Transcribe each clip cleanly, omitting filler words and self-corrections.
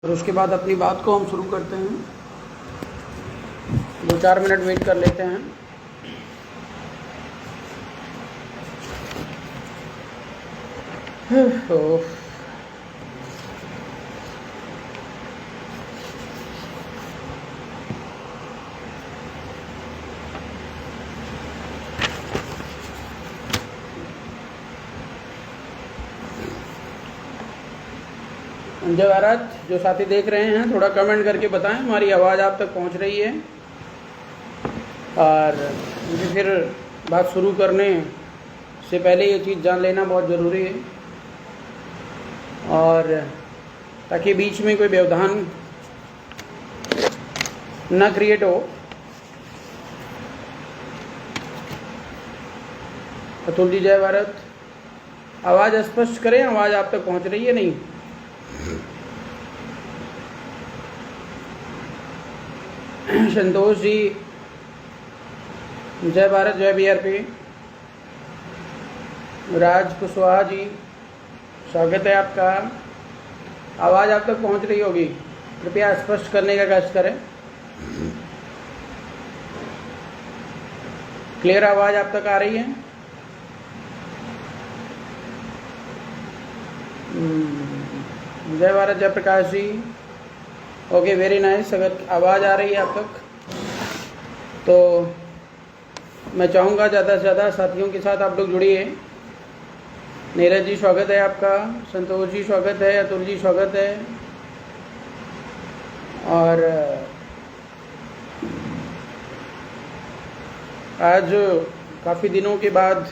और उसके बाद अपनी बात को हम शुरू करते हैं। 2-4 मिनट वेट कर लेते हैं। जय भारत। जो साथी देख रहे हैं थोड़ा कमेंट करके बताएं हमारी आवाज़ आप तक पहुंच रही है। और मुझे फिर बात शुरू करने से पहले ये चीज़ जान लेना बहुत ज़रूरी है, और ताकि बीच में कोई व्यवधान न क्रिएट हो। अतुल जी जय भारत। आवाज़ स्पष्ट करें, आवाज़ आप तक पहुंच रही है नहीं? संतोष जी जय भारत, जय बीआरपी। राज कुशवाहा जी स्वागत है आपका। आवाज़ आप तक पहुंच रही होगी, कृपया स्पष्ट करने का कष्ट करें। क्लियर आवाज़ आप तक आ रही है? जय Bharat, Jai Prakash ji. Okay, very nice. अगर आवाज़ आ रही है आप तक तो मैं चाहूँगा ज़्यादा से ज़्यादा साथियों के साथ आप लोग जुड़िए। नीरज जी स्वागत है आपका, संतोष जी स्वागत है, अतुल जी स्वागत है। और आज काफ़ी दिनों के बाद,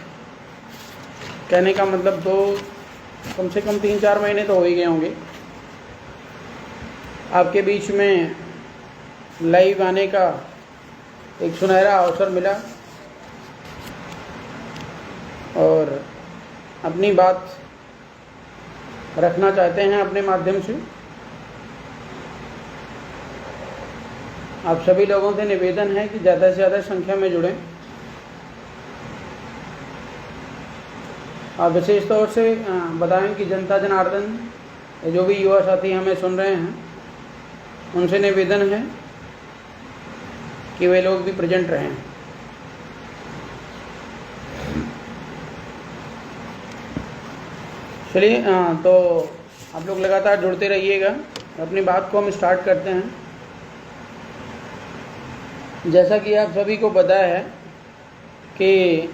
कहने का मतलब तो कम से कम 3-4 महीने तो हो ही गए होंगे, आपके बीच में लाइव आने का एक सुनहरा अवसर मिला और अपनी बात रखना चाहते हैं अपने माध्यम से। आप सभी लोगों से निवेदन है कि ज़्यादा से ज़्यादा संख्या में जुड़ें। आप विशेष तौर से बताएं कि जनता जनार्दन, जो भी युवा साथी हमें सुन रहे हैं, उनसे निवेदन है कि वे लोग भी प्रेजेंट रहें। चलिए, तो आप लोग लगातार जुड़ते रहिएगा। अपनी बात को हम स्टार्ट करते हैं। जैसा कि आप सभी को पता है कि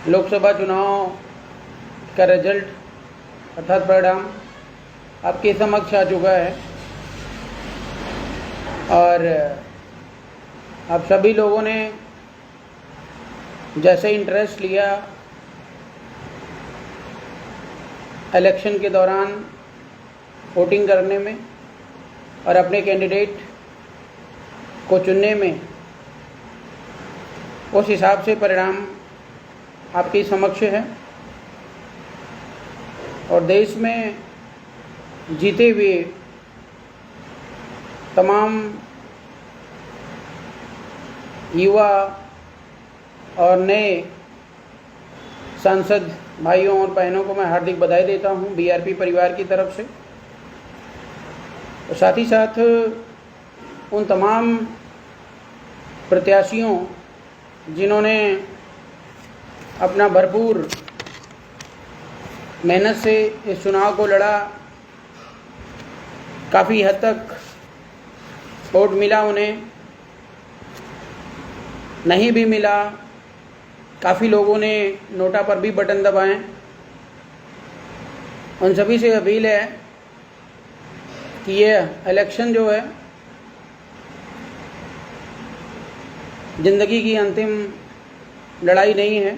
लोकसभा चुनाव का रिजल्ट अर्थात परिणाम आपके समक्ष आ चुका है, और आप सभी लोगों ने जैसे इंटरेस्ट लिया इलेक्शन के दौरान वोटिंग करने में और अपने कैंडिडेट को चुनने में, उस हिसाब से परिणाम आपके समक्ष है। और देश में जीते हुए तमाम युवा और नए सांसद भाइयों और बहनों को मैं हार्दिक बधाई देता हूं बीआरपी परिवार की तरफ से। और साथ ही साथ उन तमाम प्रत्याशियों जिन्होंने अपना भरपूर मेहनत से इस चुनाव को लड़ा, काफ़ी हद तक वोट मिला, उन्हें नहीं भी मिला, काफ़ी लोगों ने नोटा पर भी बटन दबाए। उन सभी से अपील है कि ये इलेक्शन जो है ज़िंदगी की अंतिम लड़ाई नहीं है।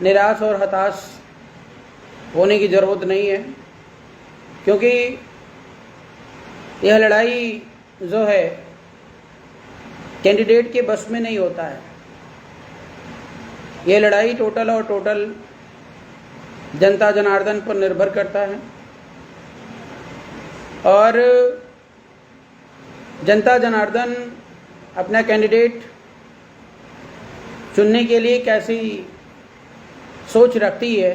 निराश और हताश होने की ज़रूरत नहीं है, क्योंकि यह लड़ाई जो है कैंडिडेट के बस में नहीं होता है। यह लड़ाई टोटल और टोटल जनता जनार्दन पर निर्भर करता है। और जनता जनार्दन अपना कैंडिडेट चुनने के लिए कैसी सोच रखती है,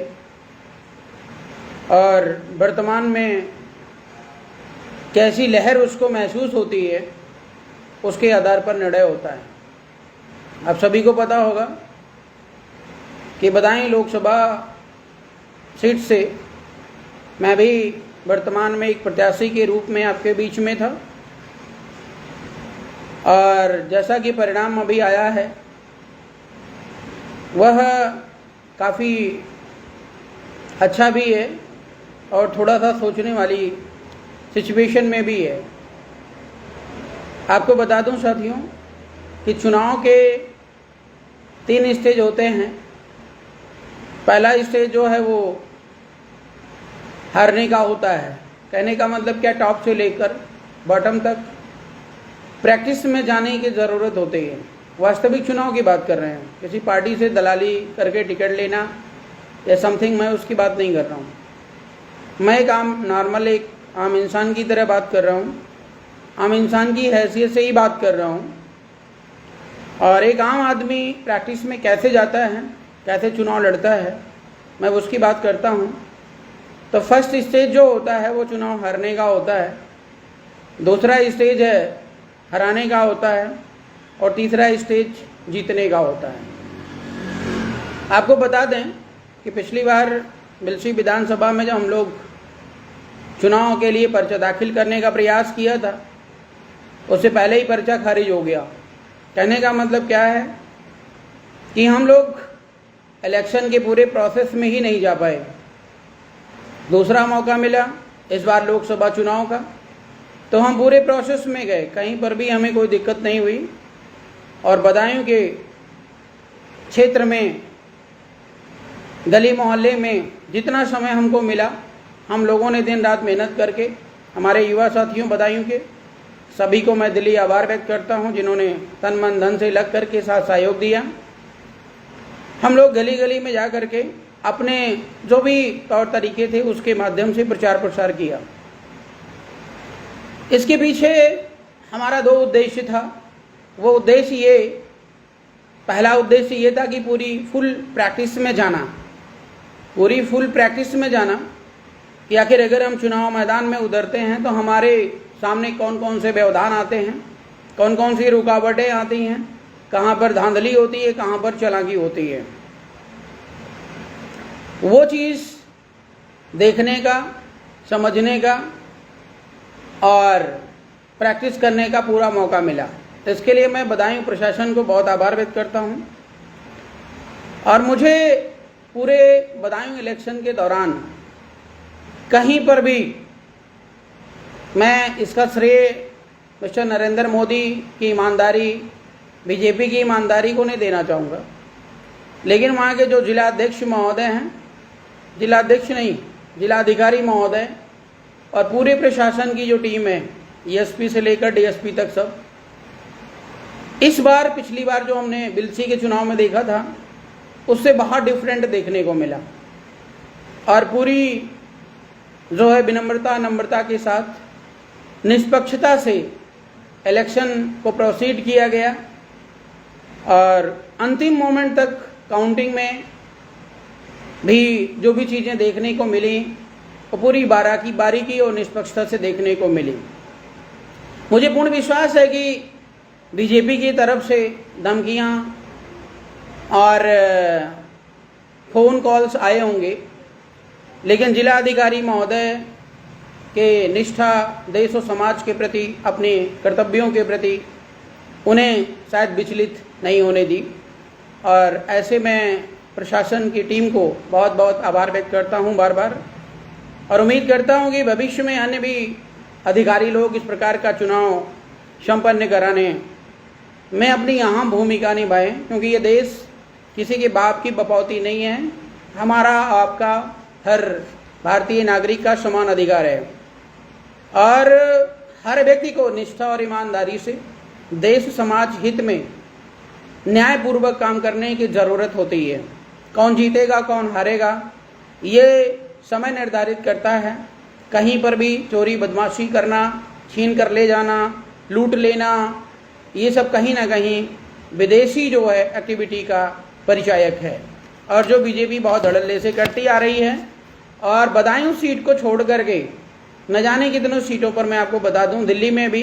और वर्तमान में कैसी लहर उसको महसूस होती है, उसके आधार पर निर्णय होता है। आप सभी को पता होगा कि बदायूं लोकसभा सीट से मैं भी वर्तमान में एक प्रत्याशी के रूप में आपके बीच में था, और जैसा कि परिणाम अभी आया है वह काफ़ी अच्छा भी है और थोड़ा सा सोचने वाली सिचुएशन में भी है। आपको बता दूं साथियों कि चुनाव के 3 स्टेज होते हैं। पहला स्टेज जो है वो हारने का होता है। कहने का मतलब क्या, टॉप से लेकर बॉटम तक प्रैक्टिस में जाने की ज़रूरत होती है। वास्तविक चुनाव की बात कर रहे हैं, किसी पार्टी से दलाली करके टिकट लेना या समथिंग, मैं उसकी बात नहीं कर रहा हूँ। मैं एक आम इंसान की तरह बात कर रहा हूँ, आम इंसान की हैसियत से ही बात कर रहा हूँ। और एक आम आदमी प्रैक्टिस में कैसे जाता है, कैसे चुनाव लड़ता है, मैं उसकी बात करता हूँ। तो फर्स्ट स्टेज जो होता है वो चुनाव हारने का होता है, दूसरा स्टेज है हराने का होता है, और तीसरा स्टेज जीतने का होता है। आपको बता दें कि पिछली बार बिलसी विधानसभा में जब हम लोग चुनाव के लिए पर्चा दाखिल करने का प्रयास किया था, उससे पहले ही पर्चा खारिज हो गया। कहने का मतलब क्या है कि हम लोग इलेक्शन के पूरे प्रोसेस में ही नहीं जा पाए। दूसरा मौका मिला इस बार लोकसभा चुनाव का, तो हम पूरे प्रोसेस में गए, कहीं पर भी हमें कोई दिक्कत नहीं हुई। और बदायूं के क्षेत्र में, गली मोहल्ले में जितना समय हमको मिला, हम लोगों ने दिन रात मेहनत करके, हमारे युवा साथियों बदायूं के सभी को मैं दिली आभार व्यक्त करता हूं, जिन्होंने तन मन धन से लग करके साथ सहयोग दिया। हम लोग गली गली में जा करके अपने जो भी तौर तरीके थे उसके माध्यम से प्रचार प्रसार किया। इसके पीछे हमारा 2 उद्देश्य था। वो उद्देश्य ये, पहला उद्देश्य ये था कि पूरी फुल प्रैक्टिस में जाना कि आखिर अगर हम चुनाव मैदान में उतरते हैं तो हमारे सामने कौन कौन से व्यवधान आते हैं, कौन कौन सी रुकावटें आती हैं, कहाँ पर धांधली होती है, कहाँ पर चालाकी होती है। वो चीज़ देखने का, समझने का और प्रैक्टिस करने का पूरा मौका मिला। इसके लिए मैं बदायूं प्रशासन को बहुत आभार व्यक्त करता हूं। और मुझे पूरे बदायूं इलेक्शन के दौरान कहीं पर भी मैं इसका श्रेय मिस्टर नरेंद्र मोदी की ईमानदारी, बीजेपी की ईमानदारी को नहीं देना चाहूँगा, लेकिन वहाँ के जो जिलाध्यक्ष महोदय हैं, जिलाधिकारी महोदय और पूरे प्रशासन की जो टीम है, एसपी से लेकर डीएसपी तक सब, इस बार पिछली बार जो हमने बिलसी के चुनाव में देखा था उससे बहुत डिफरेंट देखने को मिला। और पूरी जो है नम्रता के साथ निष्पक्षता से इलेक्शन को प्रोसीड किया गया और अंतिम मोमेंट तक काउंटिंग में भी जो भी चीज़ें देखने को मिली वो पूरी बारीकी और निष्पक्षता से देखने को मिली। मुझे पूर्ण विश्वास है कि बीजेपी की तरफ से धमकियां और फ़ोन कॉल्स आए होंगे, लेकिन जिलाधिकारी महोदय के निष्ठा देश और समाज के प्रति, अपने कर्तव्यों के प्रति उन्हें शायद विचलित नहीं होने दी। और ऐसे में प्रशासन की टीम को बहुत बहुत आभार व्यक्त करता हूं बार बार, और उम्मीद करता हूं कि भविष्य में अन्य भी अधिकारी लोग इस प्रकार का चुनाव संपन्न कराने में अपनी अहम भूमिका निभाएं, क्योंकि ये देश किसी के बाप की बपौती नहीं है। हमारा, आपका, हर भारतीय नागरिक का समान अधिकार है और हर व्यक्ति को निष्ठा और ईमानदारी से देश समाज हित में न्यायपूर्वक काम करने की ज़रूरत होती है। कौन जीतेगा कौन हारेगा ये समय निर्धारित करता है। कहीं पर भी चोरी बदमाशी करना, छीन कर ले जाना, लूट लेना, ये सब कहीं ना कहीं विदेशी जो है एक्टिविटी का परिचायक है, और जो बीजेपी बहुत धड़ल्ले से करती आ रही है। और बदायूं सीट को छोड़ करके न जाने कितनों सीटों पर मैं आपको बता दूं, दिल्ली में भी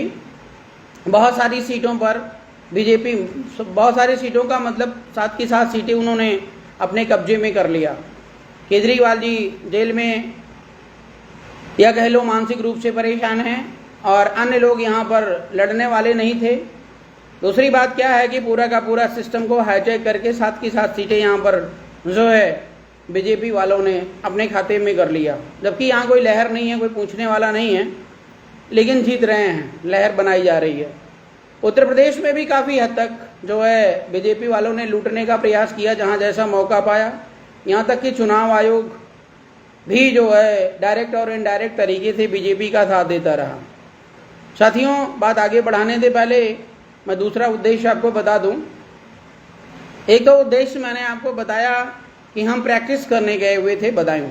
बहुत सारी सीटों पर बीजेपी, बहुत सारी सीटों का मतलब 7 की 7 सीटें उन्होंने अपने कब्जे में कर लिया। केजरीवाल जी जेल में या कह लो मानसिक रूप से परेशान हैं और अन्य लोग यहाँ पर लड़ने वाले नहीं थे। दूसरी बात क्या है कि पूरा का पूरा सिस्टम को हाईजैक करके 7 की 7 सीटें यहाँ पर जो है बीजेपी वालों ने अपने खाते में कर लिया, जबकि यहाँ कोई लहर नहीं है, कोई पूछने वाला नहीं है, लेकिन जीत रहे हैं, लहर बनाई जा रही है। उत्तर प्रदेश में भी काफ़ी हद तक जो है बीजेपी वालों ने लूटने का प्रयास किया जहाँ जैसा मौका पाया, यहाँ तक कि चुनाव आयोग भी जो है डायरेक्ट और इनडायरेक्ट तरीके से बीजेपी का साथ देता रहा। साथियों, बात आगे बढ़ाने से पहले मैं दूसरा उद्देश्य आपको बता दूं। एक तो उद्देश्य मैंने आपको बताया कि हम प्रैक्टिस करने गए हुए थे बदायूं,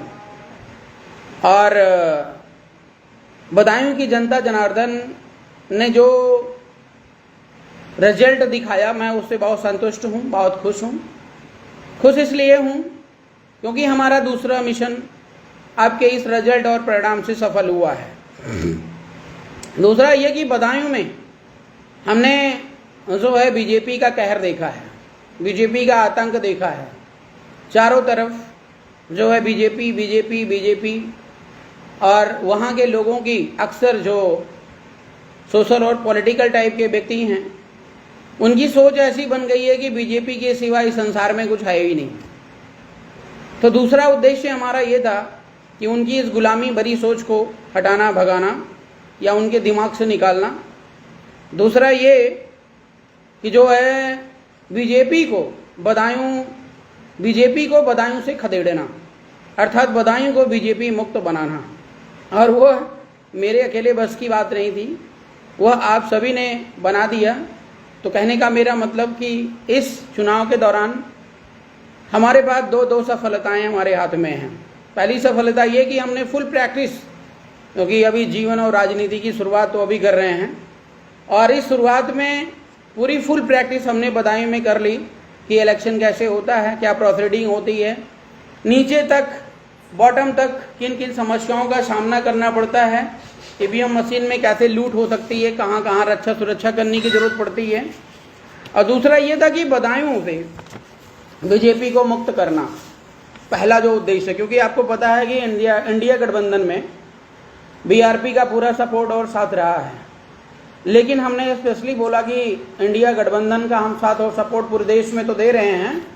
और बदायूं की जनता जनार्दन ने जो रिजल्ट दिखाया मैं उससे बहुत संतुष्ट हूं, बहुत खुश हूं। खुश इसलिए हूं क्योंकि हमारा दूसरा मिशन आपके इस रिजल्ट और परिणाम से सफल हुआ है। दूसरा ये कि बदायूं में हमने जो है बीजेपी का कहर देखा है, बीजेपी का आतंक देखा है। चारों तरफ जो है बीजेपी बीजेपी बीजेपी, और वहाँ के लोगों की अक्सर जो सोशल और पॉलिटिकल टाइप के व्यक्ति हैं, उनकी सोच ऐसी बन गई है कि बीजेपी के सिवा इस संसार में कुछ है ही नहीं। तो दूसरा उद्देश्य हमारा ये था कि उनकी इस गुलामी भरी सोच को हटाना, भगाना या उनके दिमाग से निकालना। दूसरा ये कि जो है बीजेपी को बदायूं से खदेड़ना, अर्थात बदायूं को बीजेपी मुक्त बनाना। और वह मेरे अकेले बस की बात नहीं थी, वह आप सभी ने बना दिया। तो कहने का मेरा मतलब कि इस चुनाव के दौरान हमारे पास दो सफलताएं हमारे हाथ में हैं। पहली सफलता ये कि हमने फुल प्रैक्टिस, क्योंकि अभी जीवन और राजनीति की शुरुआत तो अभी कर रहे हैं, और इस शुरुआत में पूरी फुल प्रैक्टिस हमने बदायूं में कर ली कि इलेक्शन कैसे होता है, क्या प्रोसीडिंग होती है, नीचे तक बॉटम तक किन किन समस्याओं का सामना करना पड़ता है, ईवीएम मशीन में कैसे लूट हो सकती है, कहाँ कहाँ रक्षा सुरक्षा करने की ज़रूरत पड़ती है। और दूसरा ये था कि बदायूं से बीजेपी को मुक्त करना, पहला जो उद्देश्य है। क्योंकि आपको पता है कि इंडिया गठबंधन में बीआरपी का पूरा सपोर्ट और साथ रहा है, लेकिन हमने स्पेशली बोला कि इंडिया गठबंधन का हम साथ और सपोर्ट पूरे देश में तो दे रहे हैं,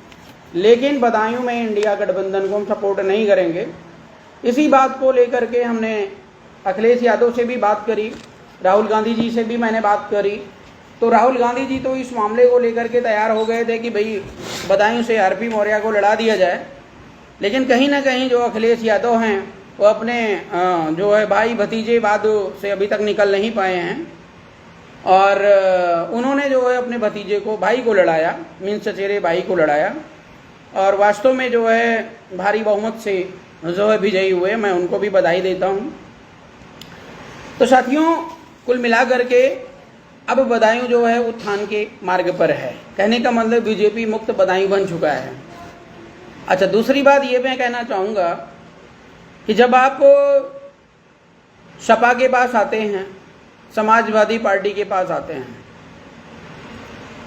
लेकिन बदायूं में इंडिया गठबंधन को हम सपोर्ट नहीं करेंगे। इसी बात को लेकर के हमने अखिलेश यादव से भी बात करी, राहुल गांधी जी से भी मैंने बात करी। तो राहुल गांधी जी तो इस मामले को लेकर के तैयार हो गए थे कि भाई बदायूं से आरपी मौर्य को लड़ा दिया जाए, लेकिन कहीं ना कहीं जो अखिलेश यादव हैं वो अपने जो है भाई भतीजे बाद से अभी तक निकल नहीं पाए हैं, और उन्होंने जो है अपने भतीजे को, भाई को लड़ाया, मीन्स चचेरे भाई को लड़ाया, और वास्तव में जो है भारी बहुमत से जो है विजयी हुए। मैं उनको भी बधाई देता हूँ। तो साथियों, कुल मिला करके अब बदायूं जो है उत्थान के मार्ग पर है। कहने का मतलब बीजेपी मुक्त बदायूं बन चुका है। अच्छा, दूसरी बात ये मैं कहना चाहूँगा कि जब आप सपा के पास आते हैं, समाजवादी पार्टी के पास आते हैं,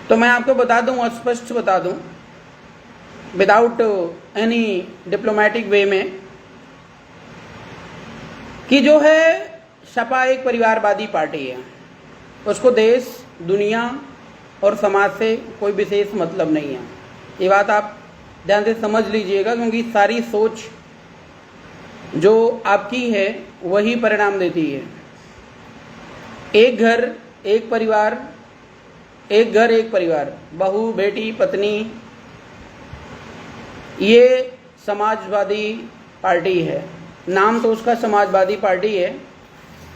तो मैं आपको बता दूं, स्पष्ट बता दूं, विदाउट एनी डिप्लोमेटिक वे में, कि जो है सपा एक परिवारवादी पार्टी है। उसको देश, दुनिया और समाज से कोई विशेष मतलब नहीं है। ये बात आप ध्यान से समझ लीजिएगा, क्योंकि सारी सोच जो आपकी है वही परिणाम देती है। एक घर एक परिवार, एक घर एक परिवार, बहू बेटी पत्नी, ये समाजवादी पार्टी है। नाम तो उसका समाजवादी पार्टी है,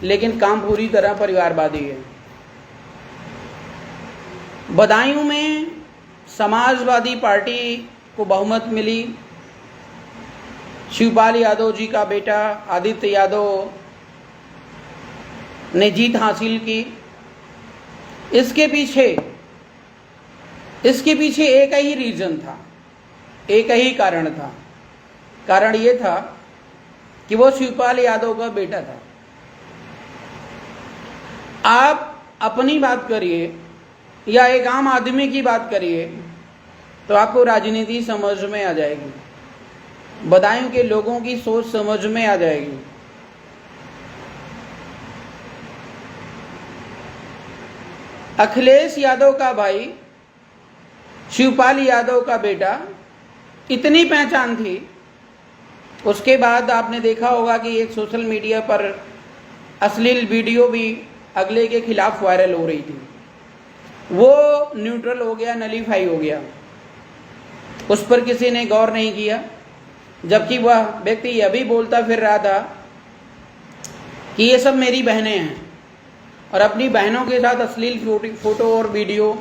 लेकिन काम पूरी तरह परिवारवादी है। बदायूं में समाजवादी पार्टी को बहुमत मिली। शिवपाल यादव जी का बेटा आदित्य यादव ने जीत हासिल की। इसके पीछे एक ही रीजन था, एक ही कारण था। कारण ये था कि वो शिवपाल यादव का बेटा था। आप अपनी बात करिए या एक आम आदमी की बात करिए तो आपको राजनीति समझ में आ जाएगी, बदायूं के लोगों की सोच समझ में आ जाएगी। अखिलेश यादव का भाई शिवपाल यादव का बेटा, इतनी पहचान थी। उसके बाद आपने देखा होगा कि एक सोशल मीडिया पर अश्लील वीडियो भी अगले के खिलाफ वायरल हो रही थी, वो न्यूट्रल हो गया, नलीफाई हो गया, उस पर किसी ने गौर नहीं किया। जबकि वह व्यक्ति यह भी बोलता फिर रहा था कि ये सब मेरी बहनें हैं, और अपनी बहनों के साथ अश्लील फोटो और वीडियो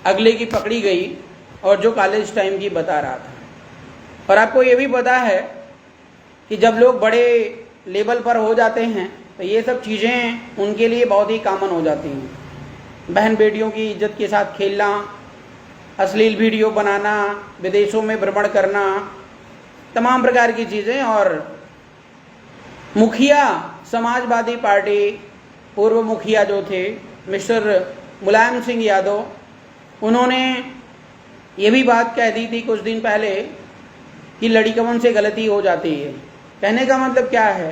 अगले की पकड़ी गई, और जो कॉलेज टाइम की बता रहा था। और आपको ये भी पता है कि जब लोग बड़े लेवल पर हो जाते हैं तो ये सब चीज़ें उनके लिए बहुत ही कॉमन हो जाती हैं। बहन बेटियों की इज्जत के साथ खेलना, अश्लील वीडियो बनाना, विदेशों में भ्रमण करना, तमाम प्रकार की चीज़ें। और मुखिया समाजवादी पार्टी पूर्व मुखिया जो थे मिस्टर मुलायम सिंह यादव, उन्होंने ये भी बात कह दी थी कुछ दिन पहले कि लड़कियों से गलती हो जाती है। कहने का मतलब क्या है,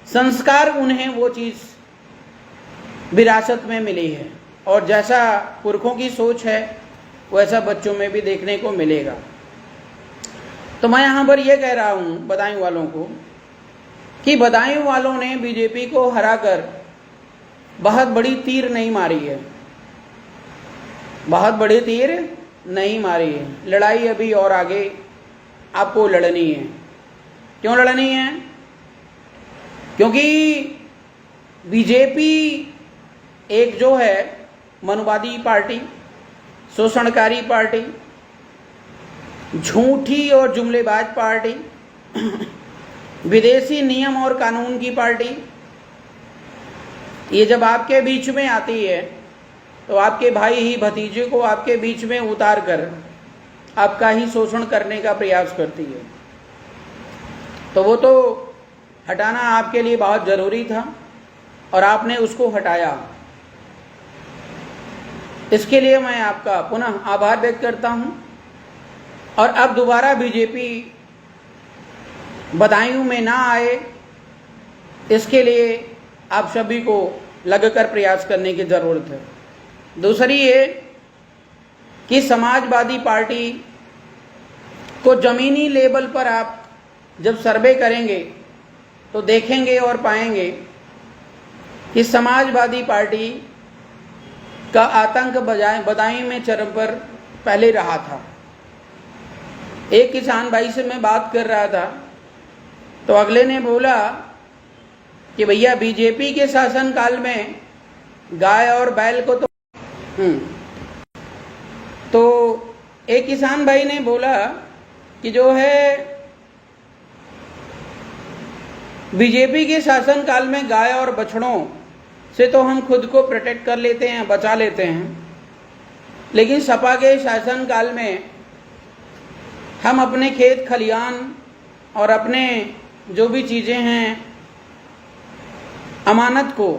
संस्कार उन्हें वो चीज़ विरासत में मिली है, और जैसा पुरखों की सोच है वैसा बच्चों में भी देखने को मिलेगा। तो मैं यहाँ पर यह कह रहा हूँ बदायूं वालों को कि बदायूं वालों ने बीजेपी को हराकर बहुत बड़ी तीर नहीं मारी है, बहुत बड़ी तीर नहीं मारी है। लड़ाई अभी और आगे आपको लड़नी है। क्यों लड़नी है? क्योंकि बीजेपी एक जो है मनुवादी पार्टी, शोषणकारी पार्टी, झूठी और जुमलेबाज पार्टी, विदेशी नियम और कानून की पार्टी, ये जब आपके बीच में आती है तो आपके भाई ही भतीजे को आपके बीच में उतार कर आपका ही शोषण करने का प्रयास करती है। तो वो तो हटाना आपके लिए बहुत ज़रूरी था और आपने उसको हटाया। इसके लिए मैं आपका पुनः आभार व्यक्त करता हूं। और अब दोबारा बीजेपी बदायूं में ना आए, इसके लिए आप सभी को लगकर प्रयास करने की ज़रूरत है। दूसरी ये कि समाजवादी पार्टी को ज़मीनी लेवल पर आप जब सर्वे करेंगे तो देखेंगे और पाएंगे कि समाजवादी पार्टी का आतंक बदायूं में चरम पर पहले रहा था। एक किसान भाई से मैं बात कर रहा था तो अगले ने बोला कि भैया बीजेपी के शासनकाल में गाय और बैल को तो एक किसान भाई ने बोला कि जो है बीजेपी के शासनकाल में गाय और बछड़ों से तो हम खुद को प्रोटेक्ट कर लेते हैं, बचा लेते हैं, लेकिन सपा के शासनकाल में हम अपने खेत खलियान और अपने जो भी चीज़ें हैं अमानत को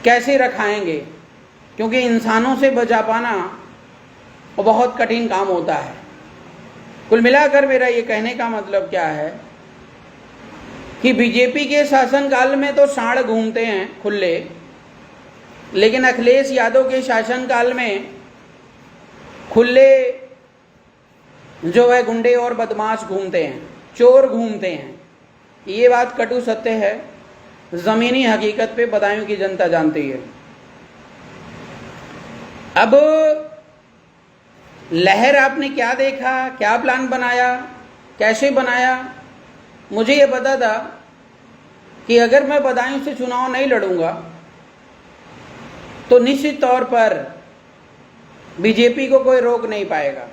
कैसे रखाएंगे, क्योंकि इंसानों से बचा पाना वो बहुत कठिन काम होता है। कुल मिलाकर मेरा ये कहने का मतलब क्या है कि बीजेपी के शासनकाल में तो सांड घूमते हैं खुले, लेकिन अखिलेश यादव के शासनकाल में खुले जो है गुंडे और बदमाश घूमते हैं, चोर घूमते हैं। ये बात कटु सत्य है, ज़मीनी हकीकत पे बदायूं की जनता जानती है। अब लहर आपने क्या देखा, क्या प्लान बनाया, कैसे बनाया? मुझे ये पता था कि अगर मैं बदायूं से चुनाव नहीं लड़ूंगा तो निश्चित तौर पर बीजेपी को कोई रोक नहीं पाएगा,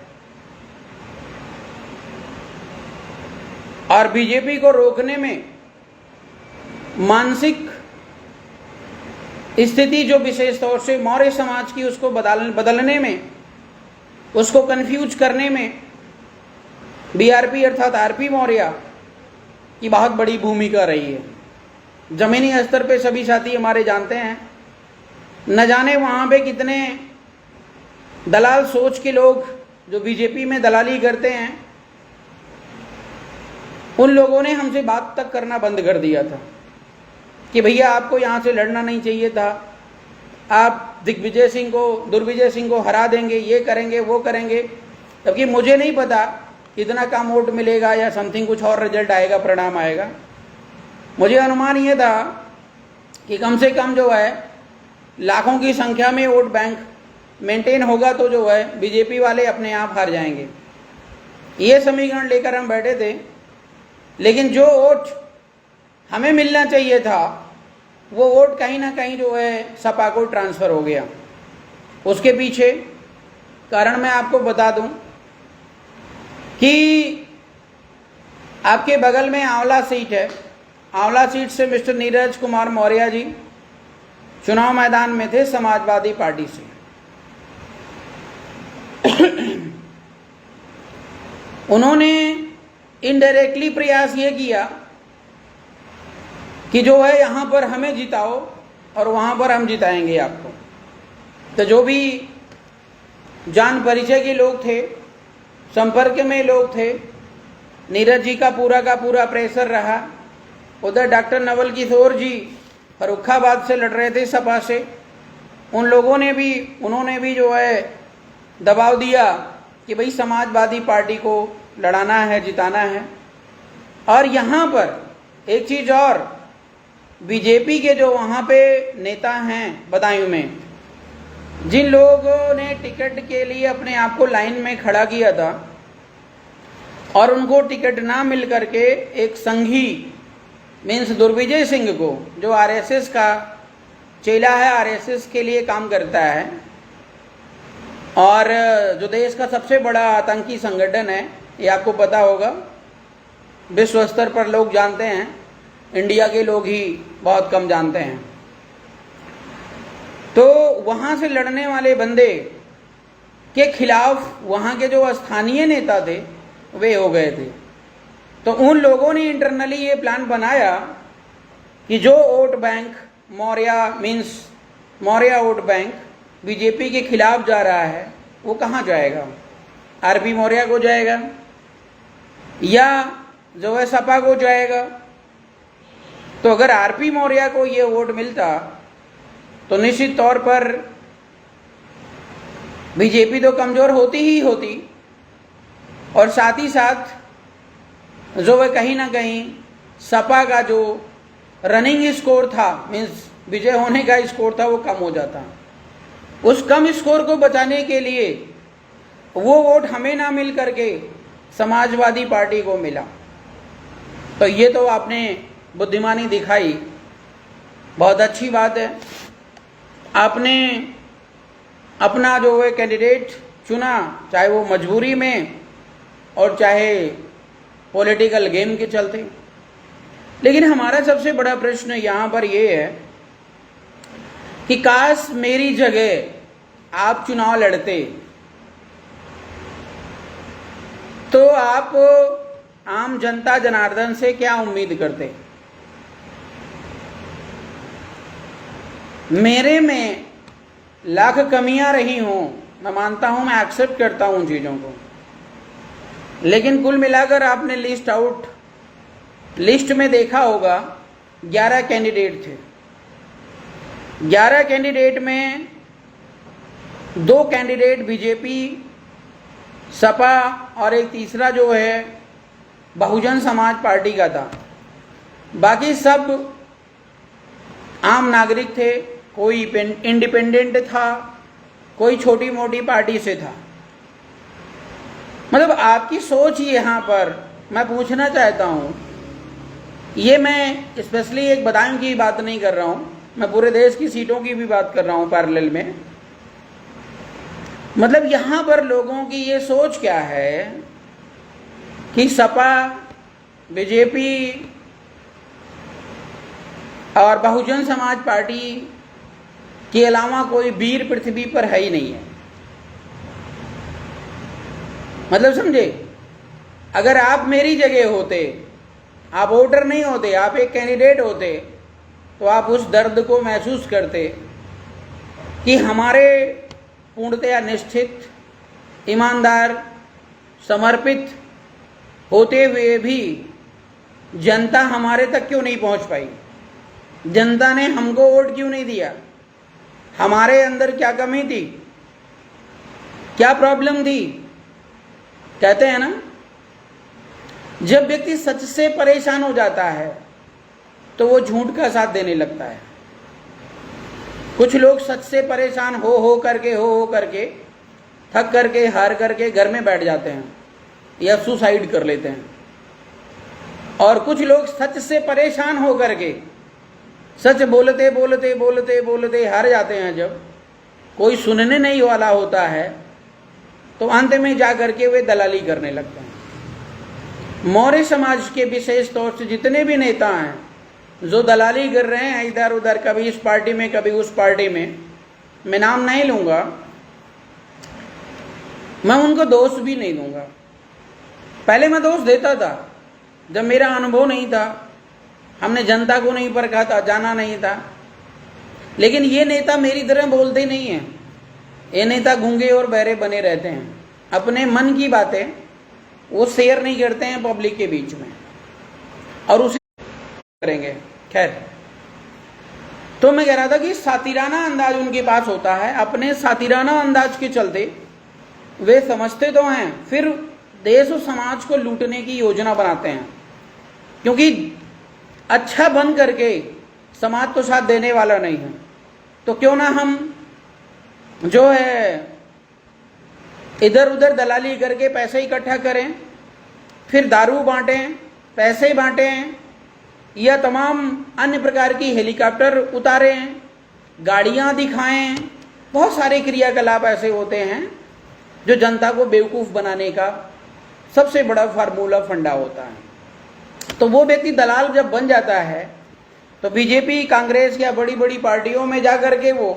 और बीजेपी को रोकने में मानसिक स्थिति जो विशेष तौर से मौर्य समाज की उसको बदलने में, उसको कंफ्यूज करने में बीआरपी अर्थात आरपी मौर्य की बहुत बड़ी भूमिका रही है। ज़मीनी स्तर पे सभी साथी हमारे जानते हैं। न जाने वहाँ पे कितने दलाल सोच के लोग जो बीजेपी में दलाली करते हैं, उन लोगों ने हमसे बात तक करना बंद कर दिया था कि भैया आपको यहाँ से लड़ना नहीं चाहिए था, आप दिग्विजय सिंह को, दुर्विजय सिंह को हरा देंगे, ये करेंगे वो करेंगे। जबकि मुझे नहीं पता कितना कम वोट मिलेगा या समथिंग कुछ और रिजल्ट आएगा, परिणाम आएगा। मुझे अनुमान ये था कि कम से कम जो है लाखों की संख्या में वोट बैंक मेंटेन होगा तो जो है बीजेपी वाले अपने आप हार जाएंगे। ये समीकरण लेकर हम बैठे थे, लेकिन जो वोट हमें मिलना चाहिए था वो वोट कहीं ना कहीं जो है सपा को ट्रांसफ़र हो गया। उसके पीछे कारण मैं आपको बता दूं कि आपके बगल में आंवला सीट है। आंवला सीट से मिस्टर नीरज कुमार मौर्य जी चुनाव मैदान में थे समाजवादी पार्टी से। उन्होंने इनडायरेक्टली प्रयास ये किया कि जो है यहाँ पर हमें जिताओ और वहाँ पर हम जिताएंगे आपको। तो जो भी जान परिचय के लोग थे, संपर्क में लोग थे, नीरज जी का पूरा प्रेशर रहा। उधर डॉक्टर नवल किशोर जी फर्रुखाबाद से लड़ रहे थे सपा से, उन्होंने भी जो है दबाव दिया कि भाई समाजवादी पार्टी को लड़ाना है, जिताना है। और यहाँ पर एक चीज़ और, बीजेपी के जो वहाँ पे नेता हैं बदायूं में, जिन लोगों ने टिकट के लिए अपने आप को लाइन में खड़ा किया था और उनको टिकट ना मिल करके एक संघी मीन्स दुर्विजय सिंह को, जो आरएसएस का चेला है, आरएसएस के लिए काम करता है और जो देश का सबसे बड़ा आतंकी संगठन है, ये आपको पता होगा, विश्व स्तर पर लोग जानते हैं, इंडिया के लोग ही बहुत कम जानते हैं। तो वहाँ से लड़ने वाले बंदे के खिलाफ वहाँ के जो स्थानीय नेता थे वे हो गए थे। तो उन लोगों ने इंटरनली ये प्लान बनाया कि जो vote bank Maurya vote bank BJP के खिलाफ जा रहा है वो कहाँ जाएगा, आरपी मौर्य को जाएगा या जो है सपा को जाएगा। तो अगर आरपी मौर्य को ये वोट मिलता तो निश्चित तौर पर बीजेपी तो कमज़ोर होती ही होती और साथ ही साथ जो वह कहीं ना कहीं सपा का जो रनिंग स्कोर था, मीन्स विजय होने का स्कोर था, वो कम हो जाता। उस कम स्कोर को बचाने के लिए वो वोट हमें ना मिल करके समाजवादी पार्टी को मिला। तो ये तो आपने बुद्धिमानी दिखाई, बहुत अच्छी बात है। आपने अपना जो है कैंडिडेट चुना, चाहे वो मजबूरी में और चाहे पॉलिटिकल गेम के चलते। लेकिन हमारा सबसे बड़ा प्रश्न यहाँ पर ये है कि काश मेरी जगह आप चुनाव लड़ते तो आप आम जनता जनार्दन से क्या उम्मीद करते। मेरे में लाख कमियां रही हों, मैं मानता हूं, मैं एक्सेप्ट करता हूं चीज़ों को, लेकिन कुल मिलाकर आपने लिस्ट में देखा होगा 11 कैंडिडेट थे। 11 कैंडिडेट में 2 कैंडिडेट बीजेपी सपा और एक तीसरा जो है बहुजन समाज पार्टी का था। बाकी सब आम नागरिक थे, कोई इंडिपेंडेंट था, कोई छोटी मोटी पार्टी से था। मतलब आपकी सोच यहाँ पर मैं पूछना चाहता हूँ, ये मैं स्पेशली एक बदायूं की बात नहीं कर रहा हूँ, मैं पूरे देश की सीटों की भी बात कर रहा हूँ पैरेलल में। मतलब यहाँ पर लोगों की ये सोच क्या है कि सपा, बीजेपी और बहुजन समाज पार्टी के अलावा कोई वीर पृथ्वी पर है ही नहीं है। मतलब समझे, अगर आप मेरी जगह होते, आप वोटर नहीं होते, आप एक कैंडिडेट होते, तो आप उस दर्द को महसूस करते कि हमारे पूर्णतया निश्चित, ईमानदार, समर्पित होते हुए भी जनता हमारे तक क्यों नहीं पहुंच पाई, जनता ने हमको वोट क्यों नहीं दिया, हमारे अंदर क्या कमी थी, क्या प्रॉब्लम थी। कहते हैं ना, जब व्यक्ति सच से परेशान हो जाता है तो वो झूठ का साथ देने लगता है। कुछ लोग सच से परेशान हो करके थक करके हार करके घर में बैठ जाते हैं या सुसाइड कर लेते हैं, और कुछ लोग सच से परेशान हो करके सच बोलते बोलते बोलते बोलते हार जाते हैं। जब कोई सुनने नहीं वाला होता है तो अंत में जा करके वे दलाली करने लगते हैं। मौर्य समाज के विशेष तौर से जितने भी नेता हैं जो दलाली कर रहे हैं इधर उधर, कभी इस पार्टी में कभी उस पार्टी में, मैं नाम नहीं लूंगा, मैं उनको दोष भी नहीं दूंगा। पहले मैं दोष देता था जब मेरा अनुभव नहीं था, हमने जनता को नहीं परखा था, जाना नहीं था। लेकिन ये नेता मेरी तरह बोलते नहीं हैं, ये नेता गूंगे और बहरे बने रहते हैं, अपने मन की बातें वो शेयर नहीं करते हैं पब्लिक के बीच में, और उसे करेंगे। खैर, तो मैं कह रहा था कि सातिराना अंदाज उनके पास होता है। अपने सातिराना अंदाज के चलते वे समझते तो हैं, फिर देश और समाज को लूटने की योजना बनाते हैं, क्योंकि अच्छा बन करके समाज तो साथ देने वाला नहीं है। तो क्यों ना हम जो है इधर उधर दलाली करके पैसे इकट्ठा करें, फिर दारू बांटें, पैसे बांटें, या तमाम अन्य प्रकार की हेलीकॉप्टर उतारें, गाड़ियां दिखाएं। बहुत सारे क्रियाकलाप ऐसे होते हैं जो जनता को बेवकूफ़ बनाने का सबसे बड़ा फार्मूला फंडा होता है। तो वो व्यक्ति दलाल जब बन जाता है तो बीजेपी, कांग्रेस या बड़ी बड़ी पार्टियों में जा करके वो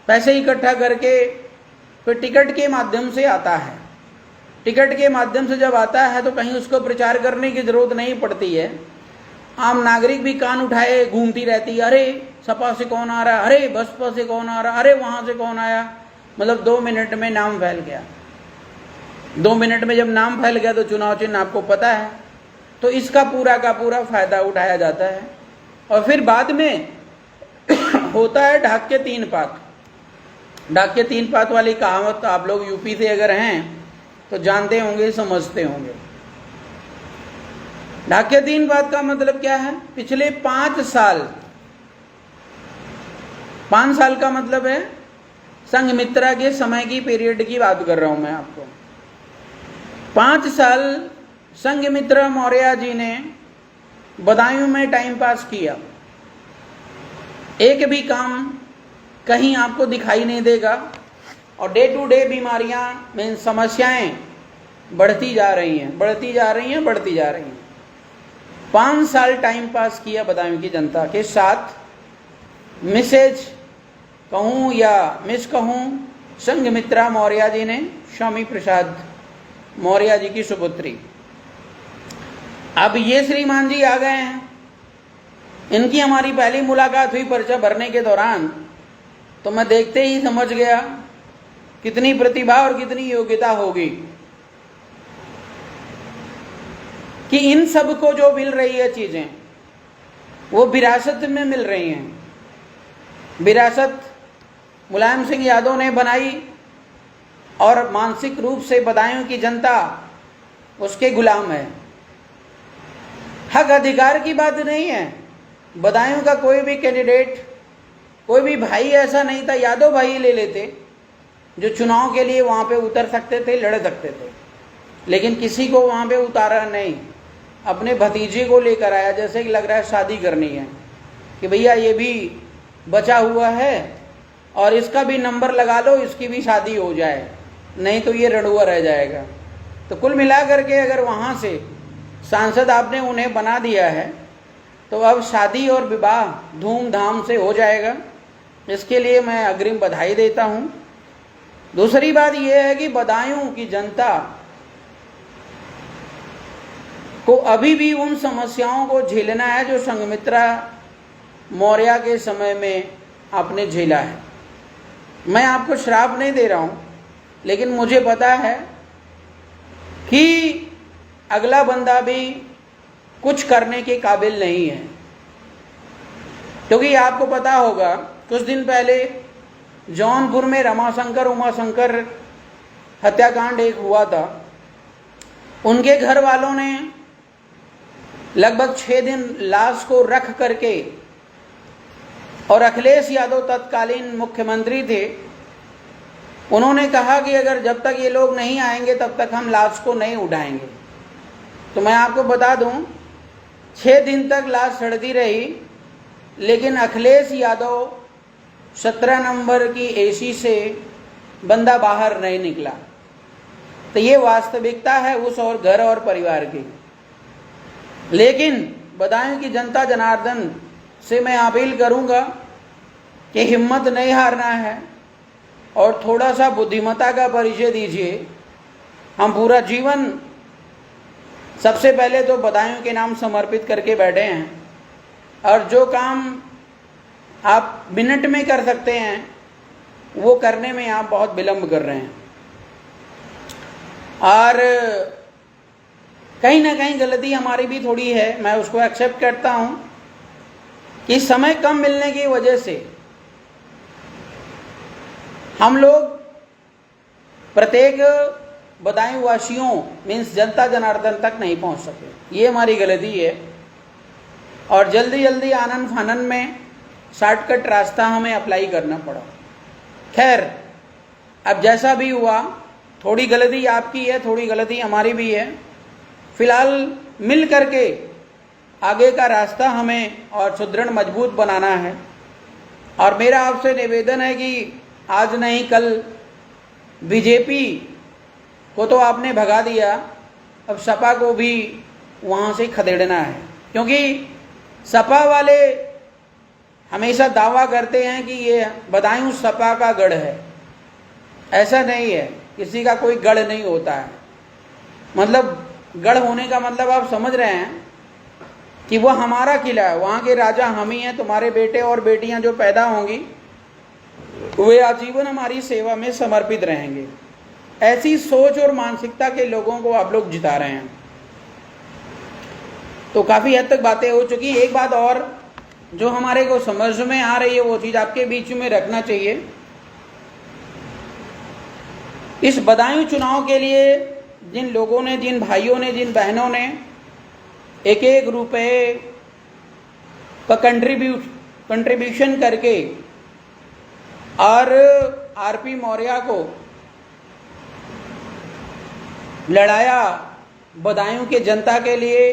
पैसे इकट्ठा करके फिर टिकट के माध्यम से आता है। टिकट के माध्यम से जब आता है तो कहीं उसको प्रचार करने की जरूरत नहीं पड़ती है। आम नागरिक भी कान उठाए घूमती रहती है, अरे सपा से कौन आ रहा है, अरे बसपा से कौन आ रहा, अरे वहां से कौन आया। मतलब 2 मिनट में नाम फैल गया। 2 मिनट में जब नाम फैल गया तो चुनाव चिन्ह आपको पता है। तो इसका पूरा का पूरा फायदा उठाया जाता है, और फिर बाद में होता है ढाक के 3 पात। ढाक के 3 पात वाली कहावत आप लोग यूपी से अगर हैं तो जानते होंगे, समझते होंगे। ढाक के 3 पात का मतलब क्या है? पिछले 5 साल, 5 साल का मतलब है संघमित्रा के समय की पीरियड की बात कर रहा हूं मैं आपको। 5 साल संघमित्रा मौर्य जी ने बदायूं में टाइम पास किया। एक भी काम कहीं आपको दिखाई नहीं देगा, और डे टू डे बीमारियां में समस्याएं बढ़ती जा रही हैं, बढ़ती जा रही हैं, बढ़ती जा रही हैं। 5 साल टाइम पास किया बदायूं की जनता के साथ। मिसेज कहूँ या मिस कहूँ, संघमित्रा मौर्य जी ने, स्वामी प्रसाद मौर्य जी की सुपुत्री। अब ये श्रीमान जी आ गए हैं। इनकी हमारी पहली मुलाकात हुई पर्चा भरने के दौरान, तो मैं देखते ही समझ गया कितनी प्रतिभा और कितनी योग्यता होगी कि इन सब को जो मिल रही है चीजें वो विरासत में मिल रही हैं। विरासत मुलायम सिंह यादव ने बनाई, और मानसिक रूप से बदायूं की जनता उसके गुलाम है। हक अधिकार की बात नहीं है। बदायूं का कोई भी कैंडिडेट, कोई भी भाई ऐसा नहीं था, यादव भाई ले लेते जो चुनाव के लिए वहां पे उतर सकते थे, लड़ सकते थे, लेकिन किसी को वहां पे उतारा नहीं। अपने भतीजे को लेकर आया, जैसे कि लग रहा है शादी करनी है, कि भैया ये भी बचा हुआ है और इसका भी नंबर लगा लो, इसकी भी शादी हो जाए, नहीं तो ये रड़ुआ रह जाएगा। तो कुल मिला करके अगर वहाँ से सांसद आपने उन्हें बना दिया है तो अब शादी और विवाह धूमधाम से हो जाएगा। इसके लिए मैं अग्रिम बधाई देता हूँ। दूसरी बात यह है कि बदायूं की जनता को अभी भी उन समस्याओं को झेलना है जो संघमित्रा मौर्य के समय में आपने झेला है। मैं आपको श्राप नहीं दे रहा हूं, लेकिन मुझे पता है कि अगला बंदा भी कुछ करने के काबिल नहीं है। क्योंकि आपको पता होगा कुछ दिन पहले जौनपुर में रमाशंकर उमाशंकर हत्याकांड एक हुआ था। उनके घर वालों ने लगभग 6 दिन लाश को रख करके, और अखिलेश यादव तत्कालीन मुख्यमंत्री थे, उन्होंने कहा कि अगर जब तक ये लोग नहीं आएंगे तब तक हम लाश को नहीं उठाएंगे। तो मैं आपको बता दूं, 6 दिन तक लाश सड़ती रही, लेकिन अखिलेश यादव 17 नंबर की एसी से बंदा बाहर नहीं निकला। तो ये वास्तविकता है उस और घर और परिवार की। लेकिन बदायूं की जनता जनार्दन से मैं अपील करूंगा कि हिम्मत नहीं हारना है और थोड़ा सा बुद्धिमत्ता का परिचय दीजिए। हम पूरा जीवन सबसे पहले तो बदायूं के नाम समर्पित करके बैठे हैं, और जो काम आप मिनट में कर सकते हैं वो करने में आप बहुत विलंब कर रहे हैं। और कहीं ना कहीं गलती हमारी भी थोड़ी है, मैं उसको एक्सेप्ट करता हूं कि समय कम मिलने की वजह से हम लोग प्रत्येक बदायूं वासियों मीन्स जनता जनार्दन तक नहीं पहुंच सके। ये हमारी गलती है, और जल्दी जल्दी आनन फानन में शॉर्टकट रास्ता हमें अप्लाई करना पड़ा। खैर, अब जैसा भी हुआ, थोड़ी गलती आपकी है, थोड़ी गलती हमारी भी है। फिलहाल मिल करके आगे का रास्ता हमें और सुदृढ़ मजबूत बनाना है। और मेरा आपसे निवेदन है कि आज नहीं कल बीजेपी को तो आपने भगा दिया, अब सपा को भी वहाँ से खदेड़ना है। क्योंकि सपा वाले हमेशा दावा करते हैं कि ये बदायूं सपा का गढ़ है। ऐसा नहीं है, किसी का कोई गढ़ नहीं होता है। मतलब गढ़ होने का मतलब आप समझ रहे हैं कि वह हमारा किला है, वहाँ के राजा हम ही हैं। तुम्हारे बेटे और बेटियां जो पैदा होंगी वे आजीवन हमारी सेवा में समर्पित रहेंगे। ऐसी सोच और मानसिकता के लोगों को आप लोग जिता रहे हैं। तो काफी हद तक बातें हो चुकी। एक बात और जो हमारे को समझ में आ रही है वो चीज आपके बीच में रखना चाहिए। इस बदायूं चुनाव के लिए जिन लोगों ने, जिन भाइयों ने, जिन बहनों ने 1-1 रुपये का कंट्रीब्यूशन करके और आरपी मौर्य को लड़ाया बदायूं के जनता के लिए,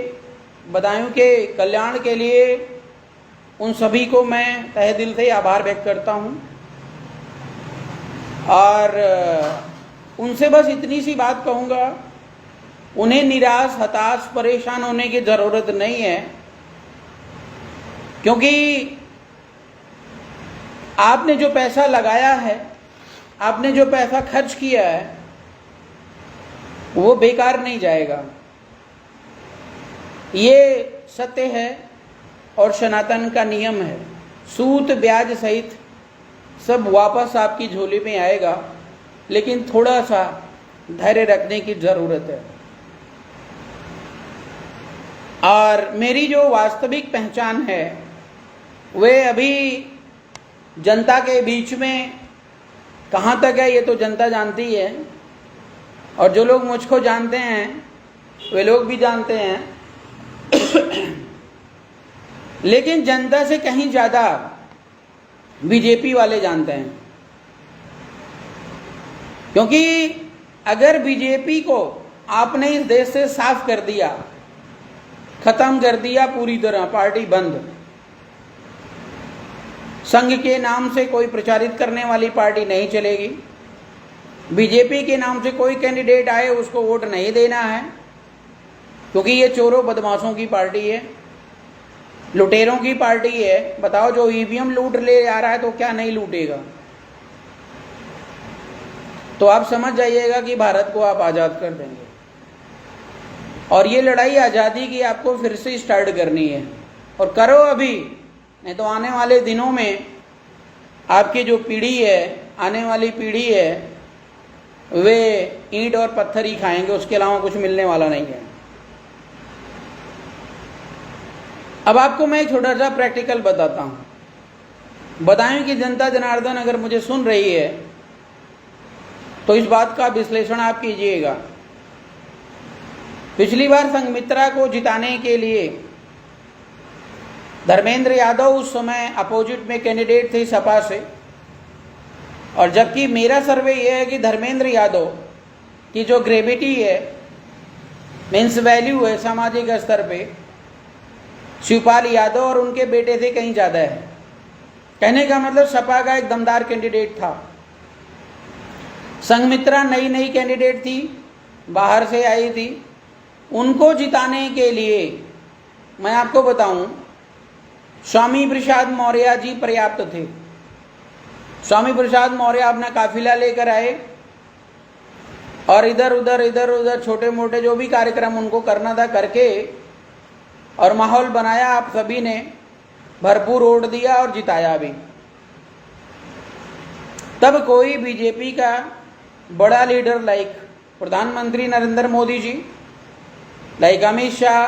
बदायूं के कल्याण के लिए, उन सभी को मैं तहे दिल से आभार व्यक्त करता हूं। और उनसे बस इतनी सी बात कहूँगा, उन्हें निराश, हताश, परेशान होने की ज़रूरत नहीं है। क्योंकि आपने जो पैसा लगाया है, आपने जो पैसा खर्च किया है, वो बेकार नहीं जाएगा। ये सत्य है और सनातन का नियम है। सूद ब्याज सहित सब वापस आपकी झोली में आएगा, लेकिन थोड़ा सा धैर्य रखने की जरूरत है। और मेरी जो वास्तविक पहचान है वे अभी जनता के बीच में कहाँ तक है ये तो जनता जानती है, और जो लोग मुझको जानते हैं वे लोग भी जानते हैं। लेकिन जनता से कहीं ज़्यादा बीजेपी वाले जानते हैं। क्योंकि अगर बीजेपी को आपने इस देश से साफ कर दिया, खत्म कर दिया पूरी तरह, पार्टी बंद, संघ के नाम से कोई प्रचारित करने वाली पार्टी नहीं चलेगी, बीजेपी के नाम से कोई कैंडिडेट आए उसको वोट नहीं देना है, क्योंकि ये चोरों बदमाशों की पार्टी है, लुटेरों की पार्टी है। बताओ, जो ईवीएम लूट ले आ रहा है तो क्या नहीं लूटेगा। तो आप समझ जाइएगा कि भारत को आप आज़ाद कर देंगे। और ये लड़ाई आज़ादी की आपको फिर से स्टार्ट करनी है, और करो अभी, नहीं तो आने वाले दिनों में आपकी जो पीढ़ी है, आने वाली पीढ़ी है, वे ईंट और पत्थर ही खाएंगे, उसके अलावा कुछ मिलने वाला नहीं है। अब आपको मैं एक छोटा सा प्रैक्टिकल बताता हूं। बताएं कि जनता जनार्दन अगर मुझे सुन रही है तो इस बात का विश्लेषण आप कीजिएगा। पिछली बार संघमित्रा को जिताने के लिए धर्मेंद्र यादव उस समय अपोजिट में कैंडिडेट थे सपा से, और जबकि मेरा सर्वे यह है कि धर्मेंद्र यादव की जो ग्रेविटी है, मीन्स वैल्यू है सामाजिक स्तर पे, शिवपाल यादव और उनके बेटे से कहीं ज़्यादा है। कहने का मतलब सपा का एक दमदार कैंडिडेट था। संघमित्रा नई नई कैंडिडेट थी, बाहर से आई थी। उनको जिताने के लिए मैं आपको बताऊं, स्वामी प्रसाद मौर्य जी पर्याप्त थे। स्वामी प्रसाद मौर्य अपना काफिला लेकर आए और इधर उधर छोटे मोटे जो भी कार्यक्रम उनको करना था करके और माहौल बनाया। आप सभी ने भरपूर वोट दिया और जिताया भी। तब कोई बीजेपी का बड़ा लीडर लाइक प्रधानमंत्री नरेंद्र मोदी जी, लाइक अमित शाह,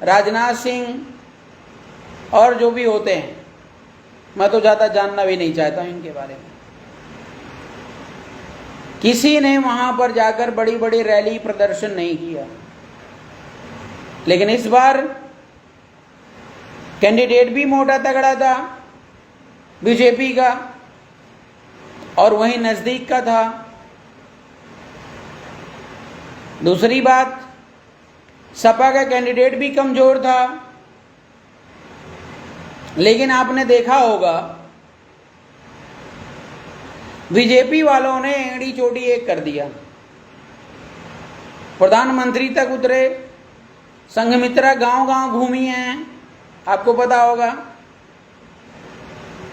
राजनाथ सिंह और जो भी होते हैं, मैं तो ज़्यादा जानना भी नहीं चाहता हूं इनके बारे में, किसी ने वहां पर जाकर बड़ी बड़ी रैली प्रदर्शन नहीं किया। लेकिन इस बार कैंडिडेट भी मोटा तगड़ा था बीजेपी का और वहीं नजदीक का था। दूसरी बात, सपा का कैंडिडेट भी कमजोर था। लेकिन आपने देखा होगा बीजेपी वालों ने एड़ी चोटी एक कर दिया, प्रधानमंत्री तक उतरे, संघमित्रा गांव गांव घूमी हैं, आपको पता होगा।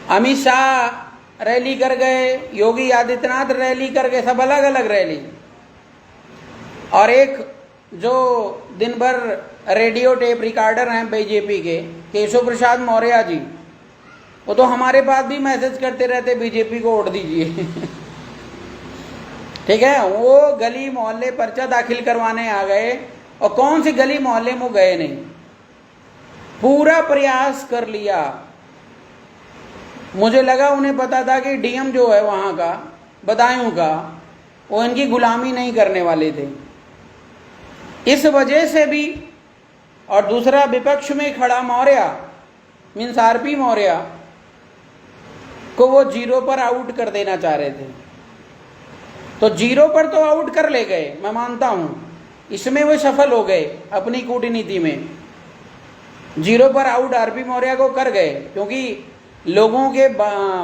अमित शाह रैली कर गए, योगी आदित्यनाथ रैली कर गए, सब अलग अलग रैली। और एक जो दिन भर रेडियो टेप रिकॉर्डर हैं बीजेपी के, केशव प्रसाद मौर्य जी, वो तो हमारे पास भी मैसेज करते रहते बीजेपी को वोट दीजिए। ठीक है, वो गली मोहल्ले पर्चा दाखिल करवाने आ गए और कौन सी गली मोहल्ले में वो गए नहीं, पूरा प्रयास कर लिया। मुझे लगा उन्हें पता था कि डीएम जो है वहां का, बदायूं का, वो इनकी गुलामी नहीं करने वाले थे। इस वजह से भी, और दूसरा विपक्ष में खड़ा मौर्य मीन्स आरपी मौर्य को वो जीरो पर आउट कर देना चाह रहे थे। तो जीरो पर तो आउट कर ले गए, मैं मानता हूं, इसमें वो सफल हो गए अपनी कूटनीति में। जीरो पर आउट आरपी मौर्य को कर गए, क्योंकि लोगों के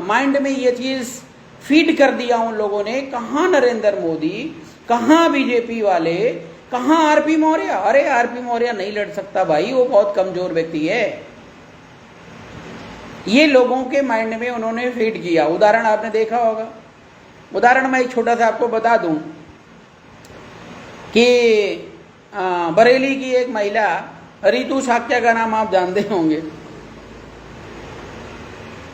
माइंड में ये चीज फीड कर दिया उन लोगों ने, कहाँ नरेंद्र मोदी, कहाँ बीजेपी वाले, कहाँ आरपी मौर्य। अरे आरपी मौर्य नहीं लड़ सकता भाई, वो बहुत कमजोर व्यक्ति है। ये लोगों के माइंड में उन्होंने फीड किया। उदाहरण आपने देखा होगा। उदाहरण मैं एक छोटा सा आपको बता दूं कि बरेली की एक महिला रितु साक्या का नाम आप जानते होंगे,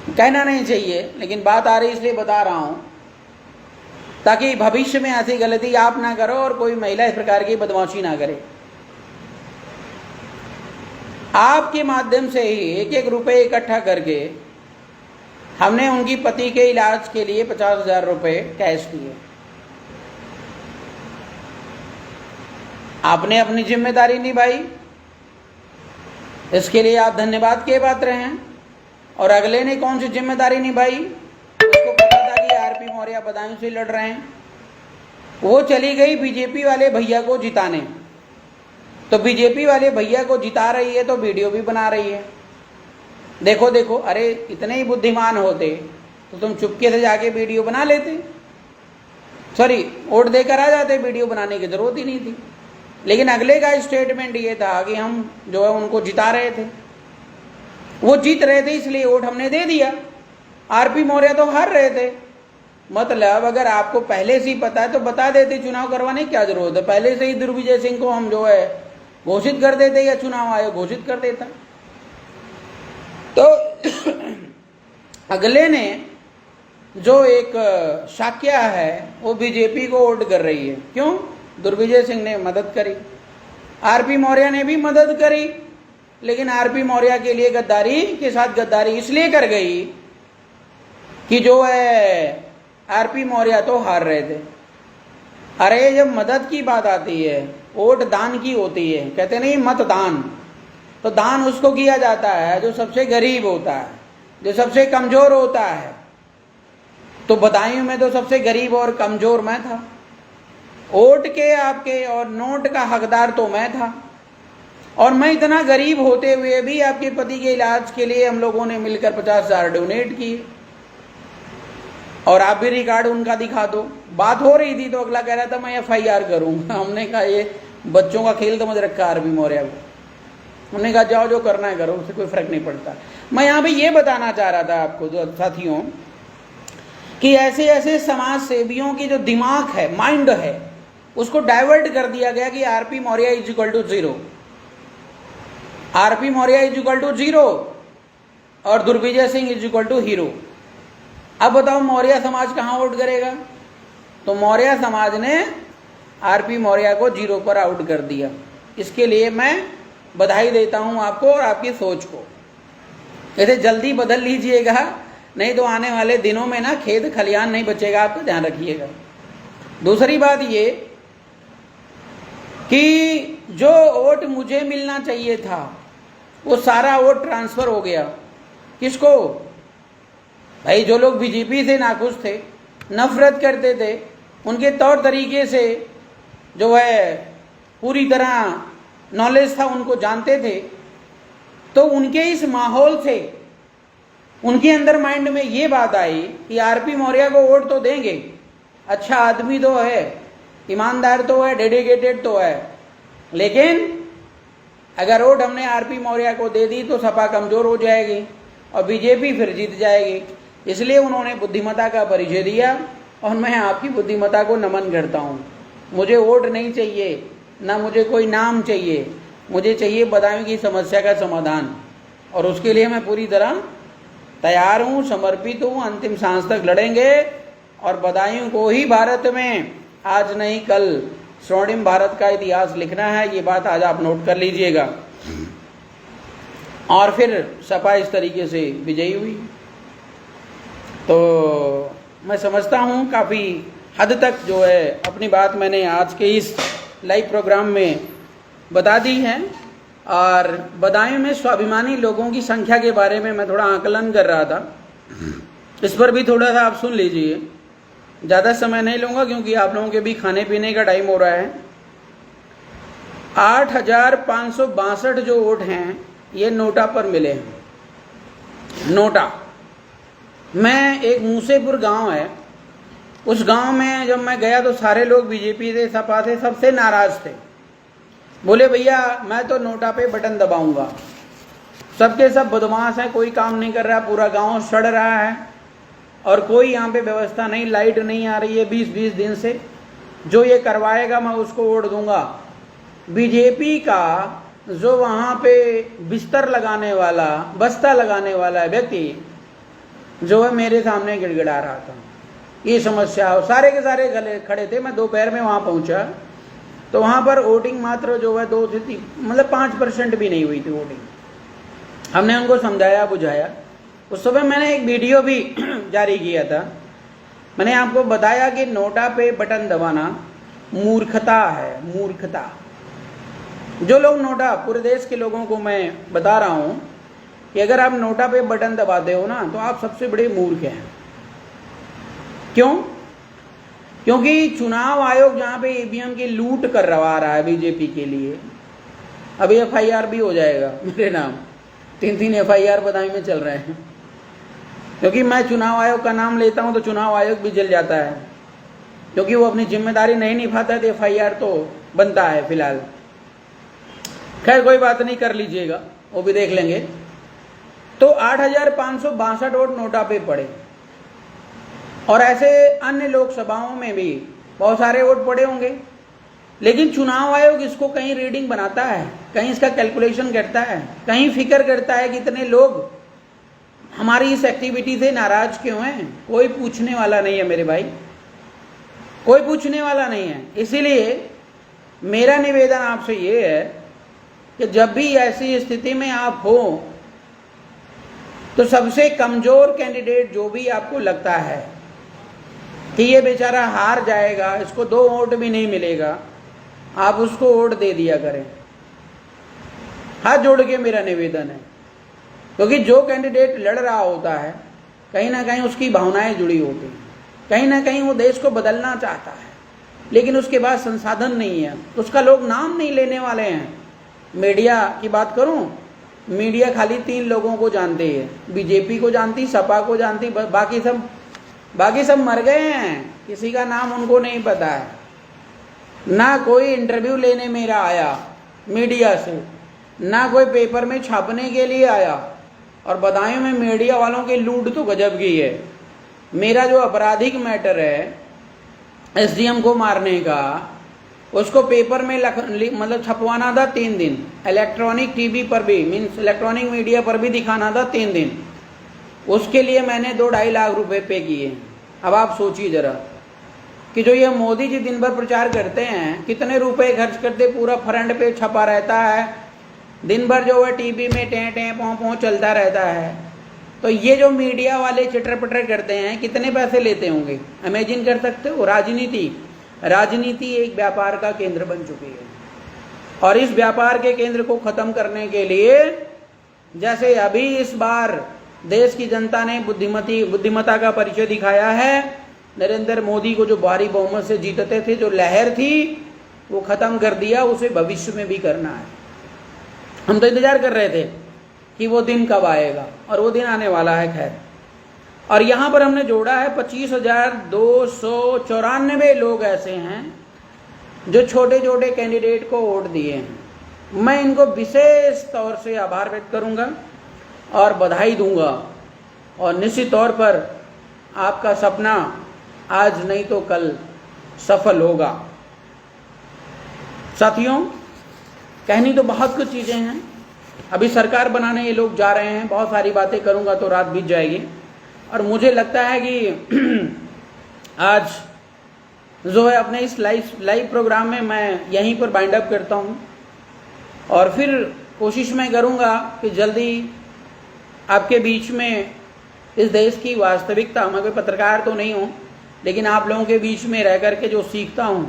कहना नहीं चाहिए लेकिन बात आ रही इसलिए बता रहा हूं ताकि भविष्य में ऐसी गलती आप ना करो और कोई महिला इस प्रकार की बदमाशी ना करे। आपके माध्यम से ही एक एक रुपए इकट्ठा करके हमने उनकी पति के इलाज के लिए 50,000 रुपए कैश दिए। आपने अपनी जिम्मेदारी निभाई, इसके लिए आप धन्यवाद के पात्र हैं। और अगले ने कौन सी जिम्मेदारी निभाई, उसको पता था कि आरपी मौर्य बदायूं से लड़ रहे हैं, वो चली गई बीजेपी वाले भैया को जिताने। तो बीजेपी वाले भैया को जिता रही है तो वीडियो भी बना रही है, देखो देखो। अरे इतने ही बुद्धिमान होते तो तुम चुपके से जाके वीडियो बना लेते, सॉरी वोट देकर आ जाते, वीडियो बनाने की जरूरत ही नहीं थी। लेकिन अगले का स्टेटमेंट ये था कि हम जो है उनको जिता रहे थे, वो जीत रहे थे इसलिए वोट हमने दे दिया। आरपी मौर्य तो हार रहे थे। मतलब अगर आपको पहले से ही पता है तो बता देते, चुनाव करवाने की क्या जरूरत है। पहले से ही दिग्विजय सिंह को हम जो है घोषित कर देते या चुनाव आयोग घोषित कर देता। तो अगले ने जो एक शाक्या है वो बीजेपी को वोट कर रही है। क्यों? दुर्विजय सिंह ने मदद करी, आरपी मौर्य ने भी मदद करी, लेकिन आरपी मौर्य के लिए गद्दारी के साथ गद्दारी इसलिए कर गई कि जो है आरपी मौर्य तो हार रहे थे। अरे जब मदद की बात आती है, वोट दान की होती है, कहते नहीं मतदान, तो दान उसको किया जाता है जो सबसे गरीब होता है, जो सबसे कमजोर होता है। तो बदायूं में तो सबसे गरीब और कमजोर मैं था, वोट के आपके और नोट का हकदार तो मैं था, और मैं इतना गरीब होते हुए भी आपके पति के इलाज के लिए हम लोगों ने मिलकर 50,000 डोनेट किए, और आप भी रिकॉर्ड उनका दिखा दो। बात हो रही थी तो अगला कह रहा था मैं FIR करूंगा। हमने कहा ये बच्चों का खेल समझ रखा आरपी मौर्य को। हमने कहा जाओ जो करना है करो, उससे कोई फर्क नहीं पड़ता। मैं यहाँ पे ये बताना चाह रहा था आपको जो साथियों, कि ऐसे ऐसे समाज सेवियों की जो दिमाग है, माइंड है, उसको डाइवर्ट कर दिया गया कि RP Maurya is equal to 0, RP Maurya is equal to 0 और Durvijay Singh is equal to zero. अब बताओ मौर्य समाज कहाँ वोट करेगा? तो मौर्य समाज ने आरपी मौर्य को 0 पर आउट कर दिया। इसके लिए मैं बधाई देता हूं आपको और आपकी सोच को। ऐसे जल्दी बदल लीजिएगा, नहीं तो आने वाले दिनों में ना खेत खलियान नहीं बचेगा, आपका ध्यान रखिएगा। दूसरी बात ये कि जो वोट मुझे मिलना चाहिए था वो सारा वोट ट्रांसफर हो गया। किसको? भाई जो लोग बीजेपी से नाखुश थे, नफरत करते थे, उनके तौर तरीके से जो है पूरी तरह नॉलेज था, उनको जानते थे, तो उनके इस माहौल से उनके अंदर माइंड में ये बात आई कि आरपी मौर्य को वोट तो देंगे, अच्छा आदमी तो है, ईमानदार तो है, डेडिकेटेड तो है, लेकिन अगर वोट हमने आरपी मौर्य को दे दी तो सपा कमजोर हो जाएगी और बीजेपी फिर जीत जाएगी। इसलिए उन्होंने बुद्धिमत्ता का परिचय दिया और मैं आपकी बुद्धिमत्ता को नमन करता हूँ। मुझे वोट नहीं चाहिए, ना मुझे कोई नाम चाहिए, मुझे चाहिए बदायूं की समस्या का समाधान, और उसके लिए मैं पूरी तरह तैयार हूँ, समर्पित हूँ, अंतिम सांस तक लड़ेंगे और बदायूं को ही भारत में आज नहीं कल स्वर्णिम भारत का इतिहास लिखना है। ये बात आज आप नोट कर लीजिएगा। और फिर सपा इस तरीके से विजयी हुई। तो मैं समझता हूँ काफ़ी हद तक जो है अपनी बात मैंने आज के इस लाइव प्रोग्राम में बता दी है। और बदायूं में स्वाभिमानी लोगों की संख्या के बारे में मैं थोड़ा आकलन कर रहा था, इस पर भी थोड़ा सा आप सुन लीजिए। ज़्यादा समय नहीं लूँगा क्योंकि आप लोगों के भी खाने पीने का टाइम हो रहा है। 8,562 जो वोट हैं ये नोटा पर मिले हैं। नोटा मैं एक मूसेपुर गांव है, उस गांव में जब मैं गया तो सारे लोग बीजेपी से, सपा से, सबसे नाराज थे। बोले भैया मैं तो नोटा पे बटन दबाऊंगा। सबके सब बदमाश हैं, कोई काम नहीं कर रहा, पूरा गांव सड़ रहा है और कोई यहाँ पे व्यवस्था नहीं, लाइट नहीं आ रही है 20-20 दिन से। जो ये करवाएगा मैं उसको वोट दूंगा। बीजेपी का जो वहाँ पे बिस्तर लगाने वाला, बस्ता लगाने वाला व्यक्ति जो है मेरे सामने गिड़गिड़ा रहा था। ये समस्या और सारे के सारे गले खड़े थे। मैं दोपहर में वहाँ पहुँचा तो वहाँ पर वोटिंग मात्र जो है 2 से 3 मतलब 5% भी नहीं हुई थी वोटिंग। हमने उनको समझाया बुझाया। उस समय मैंने एक वीडियो भी जारी किया था। मैंने आपको बताया कि नोटा पे बटन दबाना मूर्खता है, मूर्खता। जो लोग नोटा, पूरे देश के लोगों को मैं बता रहा हूँ कि अगर आप नोटा पे बटन दबाते हो ना तो आप सबसे बड़े मूर्ख हैं। क्यों? क्योंकि चुनाव आयोग जहाँ पे ईवीएम की लूट करवा रहा है बीजेपी के लिए, अभी FIR भी हो जाएगा मेरे नाम। 3 FIR बदायूं में चल रहे हैं। क्योंकि मैं चुनाव आयोग का नाम लेता हूं तो चुनाव आयोग भी जल जाता है, क्योंकि वो अपनी जिम्मेदारी नहीं निभाता तो FIR तो बनता है फिलहाल। खैर कोई बात नहीं, कर लीजिएगा, वो भी देख लेंगे। तो 8,562 वोट नोटा पे पड़े और ऐसे अन्य लोकसभाओं में भी बहुत सारे वोट पड़े होंगे, लेकिन चुनाव आयोग इसको कहीं रीडिंग बनाता है, कहीं इसका कैलकुलेशन करता है, कहीं फिक्र करता है कि इतने लोग हमारी इस एक्टिविटी से नाराज क्यों हैं? कोई पूछने वाला नहीं है मेरे भाई, कोई पूछने वाला नहीं है। इसीलिए मेरा निवेदन आपसे ये है कि जब भी ऐसी स्थिति में आप हो तो सबसे कमजोर कैंडिडेट जो भी आपको लगता है कि ये बेचारा हार जाएगा, इसको 2 वोट भी नहीं मिलेगा, आप उसको वोट दे दिया करें। हाथ जोड़ के मेरा निवेदन है, क्योंकि जो कैंडिडेट लड़ रहा होता है कहीं ना कहीं उसकी भावनाएं जुड़ी होती हैं, कहीं ना कहीं वो देश को बदलना चाहता है, लेकिन उसके पास संसाधन नहीं है, उसका लोग नाम नहीं लेने वाले हैं। मीडिया की बात करूं, मीडिया खाली 3 लोगों को जानती है, बीजेपी को जानती, सपा को जानती, बाकी सब मर गए हैं, किसी का नाम उनको नहीं पता है। ना कोई इंटरव्यू लेने मेरा आया मीडिया से, ना कोई पेपर में छापने के लिए आया। और बदायूं में मीडिया वालों की लूट तो गजब की है। मेरा जो आपराधिक मैटर है एसडीएम को मारने का, उसको पेपर में मतलब छपवाना था 3 दिन, इलेक्ट्रॉनिक टीवी पर भी मीन्स इलेक्ट्रॉनिक मीडिया पर भी दिखाना था 3 दिन। उसके लिए मैंने 2-2.5 लाख रुपए पे किए। अब आप सोचिए जरा कि जो ये मोदी जी दिन भर प्रचार करते हैं, कितने रुपए खर्च करते, पूरा फ्रंट पे छपा रहता है, दिन भर जो है टीवी में टें टें पों पों चलता रहता है। तो ये जो मीडिया वाले चिटर पटर करते हैं, कितने पैसे लेते होंगे? इमेजिन कर सकते हो? राजनीति एक व्यापार का केंद्र बन चुकी है। और इस व्यापार के केंद्र को खत्म करने के लिए, जैसे अभी इस बार देश की जनता ने बुद्धिमत्ता का परिचय दिखाया है, नरेंद्र मोदी को जो भारी बहुमत से जीतते थे, जो लहर थी वो खत्म कर दिया, उसे भविष्य में भी करना है। हम तो इंतजार कर रहे थे कि वो दिन कब आएगा, और वो दिन आने वाला है। खैर, और यहाँ पर हमने जोड़ा है 25,294 लोग ऐसे हैं जो छोटे छोटे कैंडिडेट को वोट दिए हैं। मैं इनको विशेष तौर से आभार व्यक्त करूँगा और बधाई दूंगा, और निश्चित तौर पर आपका सपना आज नहीं तो कल सफल होगा। साथियों, कहनी तो बहुत कुछ चीज़ें हैं। अभी सरकार बनाने ये लोग जा रहे हैं, बहुत सारी बातें करूंगा तो रात बीत जाएगी। और मुझे लगता है कि आज जो है अपने इस लाइव प्रोग्राम में मैं यहीं पर बाइंड अप करता हूं, और फिर कोशिश मैं करूंगा कि जल्दी आपके बीच में इस देश की वास्तविकता, मैं कोई पत्रकार तो नहीं हूं, लेकिन आप लोगों के बीच में रह करके जो सीखता हूं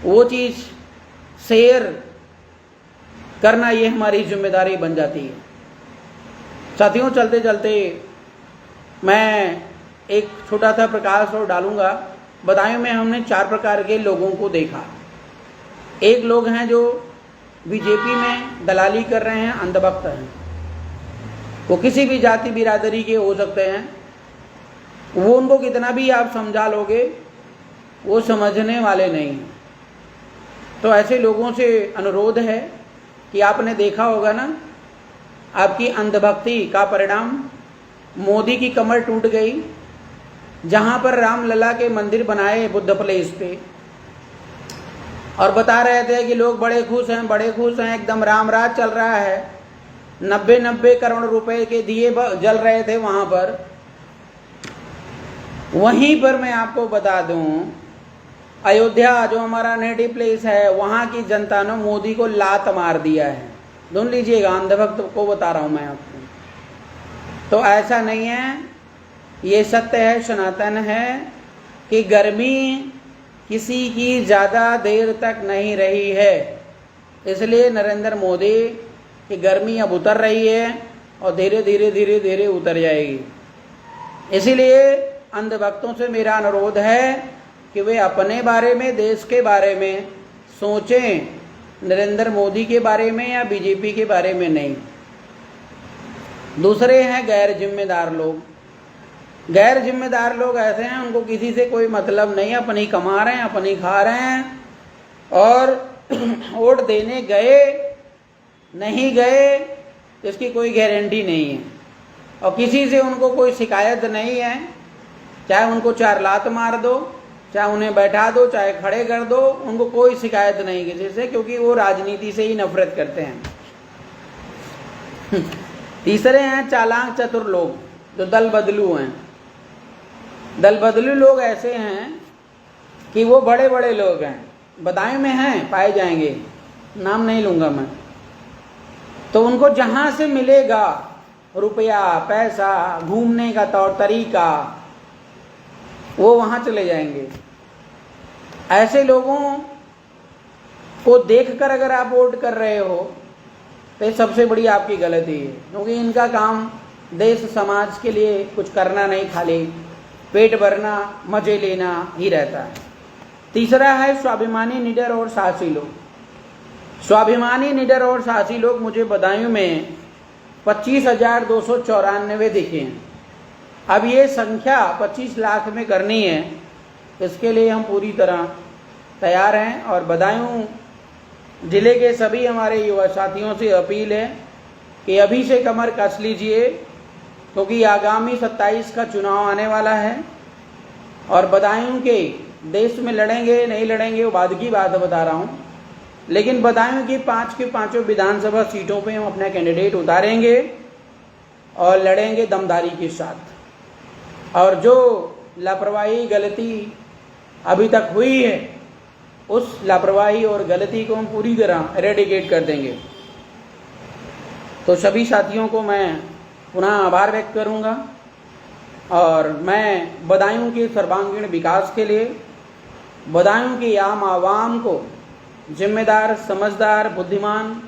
वो चीज़ शेयर करना, ये हमारी जिम्मेदारी बन जाती है। साथियों, चलते चलते मैं एक छोटा सा प्रकाश और डालूंगा। बदायूं में हमने 4 प्रकार के लोगों को देखा। एक लोग हैं जो बीजेपी में दलाली कर रहे हैं, अंधभक्त हैं, वो किसी भी जाति बिरादरी के हो सकते हैं, वो उनको कितना भी आप समझा लोगे वो समझने वाले नहीं हैं। तो ऐसे लोगों से अनुरोध है कि आपने देखा होगा ना, आपकी अंधभक्ति का परिणाम मोदी की कमर टूट गई। जहां पर रामलला के मंदिर बनाए बुद्ध प्लेस पे, और बता रहे थे कि लोग बड़े खुश हैं, एकदम राम राज चल रहा है, 90 करोड़ रुपए के दिए जल रहे थे वहां पर। वहीं पर मैं आपको बता दूं, अयोध्या जो हमारा नेटिव प्लेस है, वहाँ की जनता ने मोदी को लात मार दिया है। सुन लीजिएगा, अंधभक्त को बता रहा हूँ मैं आपको। तो ऐसा नहीं है, ये सत्य है, सनातन है कि गर्मी किसी की ज़्यादा देर तक नहीं रही है। इसलिए नरेंद्र मोदी की गर्मी अब उतर रही है और धीरे धीरे उतर जाएगी। इसीलिए अंधभक्तों से मेरा अनुरोध है कि वे अपने बारे में, देश के बारे में सोचें, नरेंद्र मोदी के बारे में या बीजेपी के बारे में नहीं। दूसरे हैं गैर जिम्मेदार लोग। गैर जिम्मेदार लोग ऐसे हैं, उनको किसी से कोई मतलब नहीं है, अपनी कमा रहे हैं, अपनी खा रहे हैं, और वोट देने गए नहीं गए इसकी कोई गारंटी नहीं है, और किसी से उनको कोई शिकायत नहीं है। चाहे उनको 4 लात मार दो, चाहे उन्हें बैठा दो, चाहे खड़े कर दो, उनको कोई शिकायत नहीं किसी से, क्योंकि वो राजनीति से ही नफरत करते हैं। तीसरे हैं चालाक चतुर लोग, जो दल बदलू हैं। दल बदलू लोग ऐसे हैं कि वो बड़े बड़े लोग हैं, बदायूं में हैं, पाए जाएंगे, नाम नहीं लूँगा मैं। तो उनको जहाँ से मिलेगा रुपया पैसा, घूमने का तौर तरीका, वो वहाँ चले जाएंगे। ऐसे लोगों को देखकर अगर आप वोट कर रहे हो तो ये सबसे बड़ी आपकी गलती है, क्योंकि इनका काम देश समाज के लिए कुछ करना नहीं, खाली पेट भरना, मजे लेना ही रहता है। तीसरा है स्वाभिमानी, निडर और साहसी लोग। स्वाभिमानी, निडर और साहसी लोग मुझे बदायूं में 25,294 दिखे हैं। अब ये संख्या 25 लाख में करनी है, इसके लिए हम पूरी तरह तैयार हैं। और बदायूं जिले के सभी हमारे युवा साथियों से अपील है कि अभी से कमर कस लीजिए, क्योंकि आगामी 27 का चुनाव आने वाला है। और बदायूं के देश में लड़ेंगे नहीं लड़ेंगे वो बाद की बात बता रहा हूँ, लेकिन बदायूं की 5 की 5 विधानसभा सीटों पे हम अपना कैंडिडेट उतारेंगे और लड़ेंगे दमदारी के साथ। और जो लापरवाही गलती अभी तक हुई है, उस लापरवाही और गलती को हम पूरी तरह एरेडिकेट कर देंगे। तो सभी साथियों को मैं पुनः आभार व्यक्त करूंगा और मैं बदायूं के सर्वांगीण विकास के लिए बदायूं की आम आवाम को जिम्मेदार, समझदार, बुद्धिमान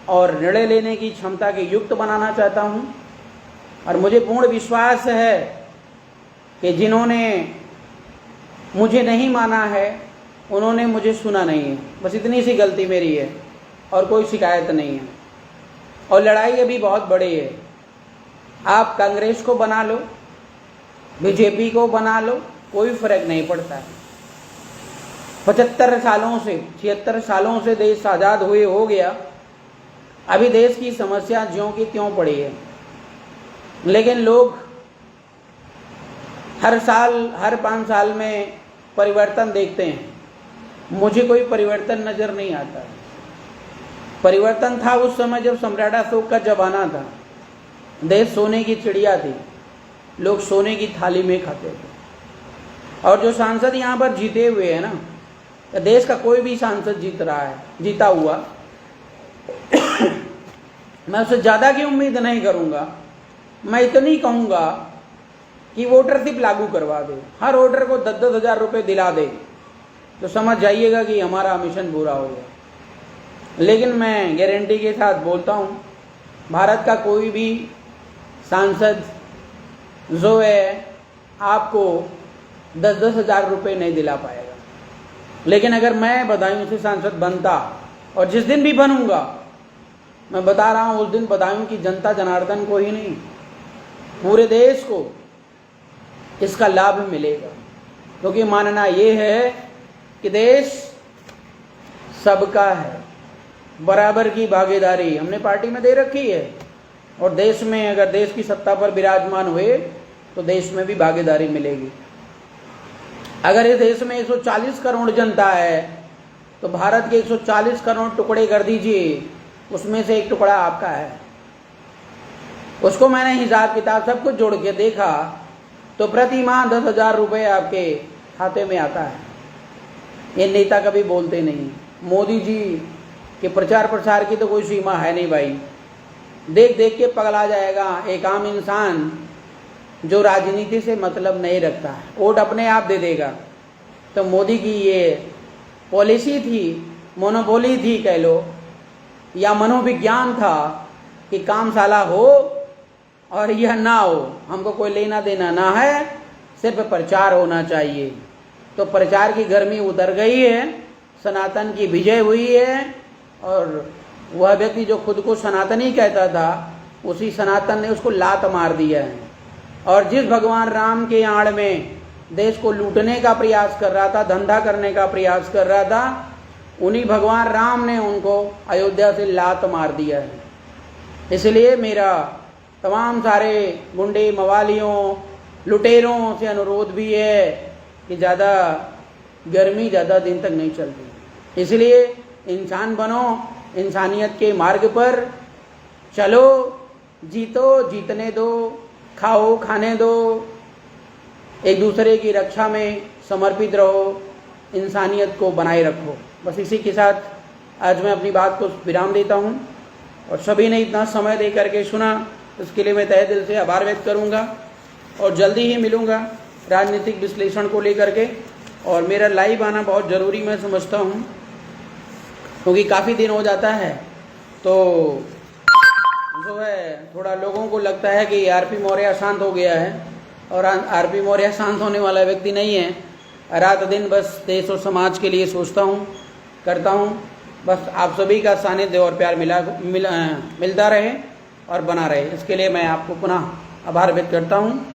और निर्णय लेने की क्षमता के युक्त बनाना चाहता हूं। और मुझे पूर्ण विश्वास है कि जिन्होंने मुझे नहीं माना है उन्होंने मुझे सुना नहीं है। बस इतनी सी गलती मेरी है और कोई शिकायत नहीं है। और लड़ाई अभी बहुत बड़ी है। आप कांग्रेस को बना लो, बीजेपी को बना लो, कोई फर्क नहीं पड़ता है। 75 सालों से 76 सालों से देश आज़ाद हुए हो गया, अभी देश की समस्या ज्यों की त्यों पड़ी है। लेकिन लोग हर साल, हर 5 साल में परिवर्तन देखते हैं। मुझे कोई परिवर्तन नज़र नहीं आता है। परिवर्तन था उस समय जब सम्राट अशोक का जमाना था, देश सोने की चिड़िया थी, लोग सोने की थाली में खाते थे। और जो सांसद यहाँ पर जीते हुए हैं ना, देश का कोई भी सांसद जीत रहा है, जीता हुआ, मैं उससे ज़्यादा की उम्मीद नहीं करूँगा। मैं इतनी कहूँगा कि वोटरशिप लागू करवा दे, हर वोटर को 10-10 हज़ार रुपये दिला दे, तो समझ जाइएगा कि हमारा मिशन पूरा हो गया। लेकिन मैं गारंटी के साथ बोलता हूँ, भारत का कोई भी सांसद जो है आपको 10-10 हज़ार रुपये नहीं दिला पाएगा। लेकिन अगर मैं बदायूं से सांसद बनता, और जिस दिन भी बनूंगा, मैं बता रहा हूँ, उस दिन बदायूं की जनता जनार्दन को ही नहीं, पूरे देश को इसका लाभ मिलेगा। क्योंकि मानना ये है कि देश सबका है, बराबर की भागीदारी हमने पार्टी में दे रखी है। और देश में अगर देश की सत्ता पर विराजमान हुए तो देश में भी भागीदारी मिलेगी। अगर इस देश में 140 करोड़ जनता है तो भारत के 140 करोड़ टुकड़े कर दीजिए, उसमें से एक टुकड़ा आपका है। उसको मैंने हिसाब किताब सब कुछ जोड़ के देखा तो प्रति माह 10 हज़ार रुपये आपके खाते में आता है। ये नेता कभी बोलते नहीं। मोदी जी के प्रचार प्रसार की तो कोई सीमा है नहीं भाई, देख देख के पगला जाएगा एक आम इंसान जो राजनीति से मतलब नहीं रखता है, वोट अपने आप दे देगा। तो मोदी की ये पॉलिसी थी, मोनोपोली थी कह लो, या मनोविज्ञान था कि काम साला हो और यह ना हो, हमको कोई लेना देना ना है, सिर्फ प्रचार होना चाहिए। तो प्रचार की गर्मी उतर गई है, सनातन की विजय हुई है। और वह व्यक्ति जो खुद को सनातनी कहता था, उसी सनातन ने उसको लात मार दिया है। और जिस भगवान राम के आड़ में देश को लूटने का प्रयास कर रहा था, धंधा करने का प्रयास कर रहा था, उन्हीं भगवान राम ने उनको अयोध्या से लात मार दिया है। इसलिए मेरा तमाम सारे गुंडे, मवालियों, लुटेरों से अनुरोध भी है कि ज़्यादा गर्मी ज़्यादा दिन तक नहीं चलती। इसलिए इंसान बनो, इंसानियत के मार्ग पर चलो, जीतो, जीतने दो, खाओ, खाने दो, एक दूसरे की रक्षा में समर्पित रहो, इंसानियत को बनाए रखो। बस इसी के साथ आज मैं अपनी बात को विराम देता हूँ और सभी ने इतना समय दे करके सुना, इसके लिए मैं तहे दिल से आभार व्यक्त करूँगा और जल्दी ही मिलूँगा राजनीतिक विश्लेषण को लेकर के। और मेरा लाइव आना बहुत ज़रूरी मैं समझता हूँ, क्योंकि काफ़ी दिन हो जाता है तो जो है थोड़ा लोगों को लगता है कि आरपी मौर्य शांत हो गया है, और आरपी मौर्य शांत होने वाला व्यक्ति नहीं है। रात दिन बस देश और समाज के लिए सोचता हूँ, करता हूँ। बस आप सभी का सानिध्य और प्यार मिलता रहे और बना रहे, इसके लिए मैं आपको पुनः आभार व्यक्त करता हूँ।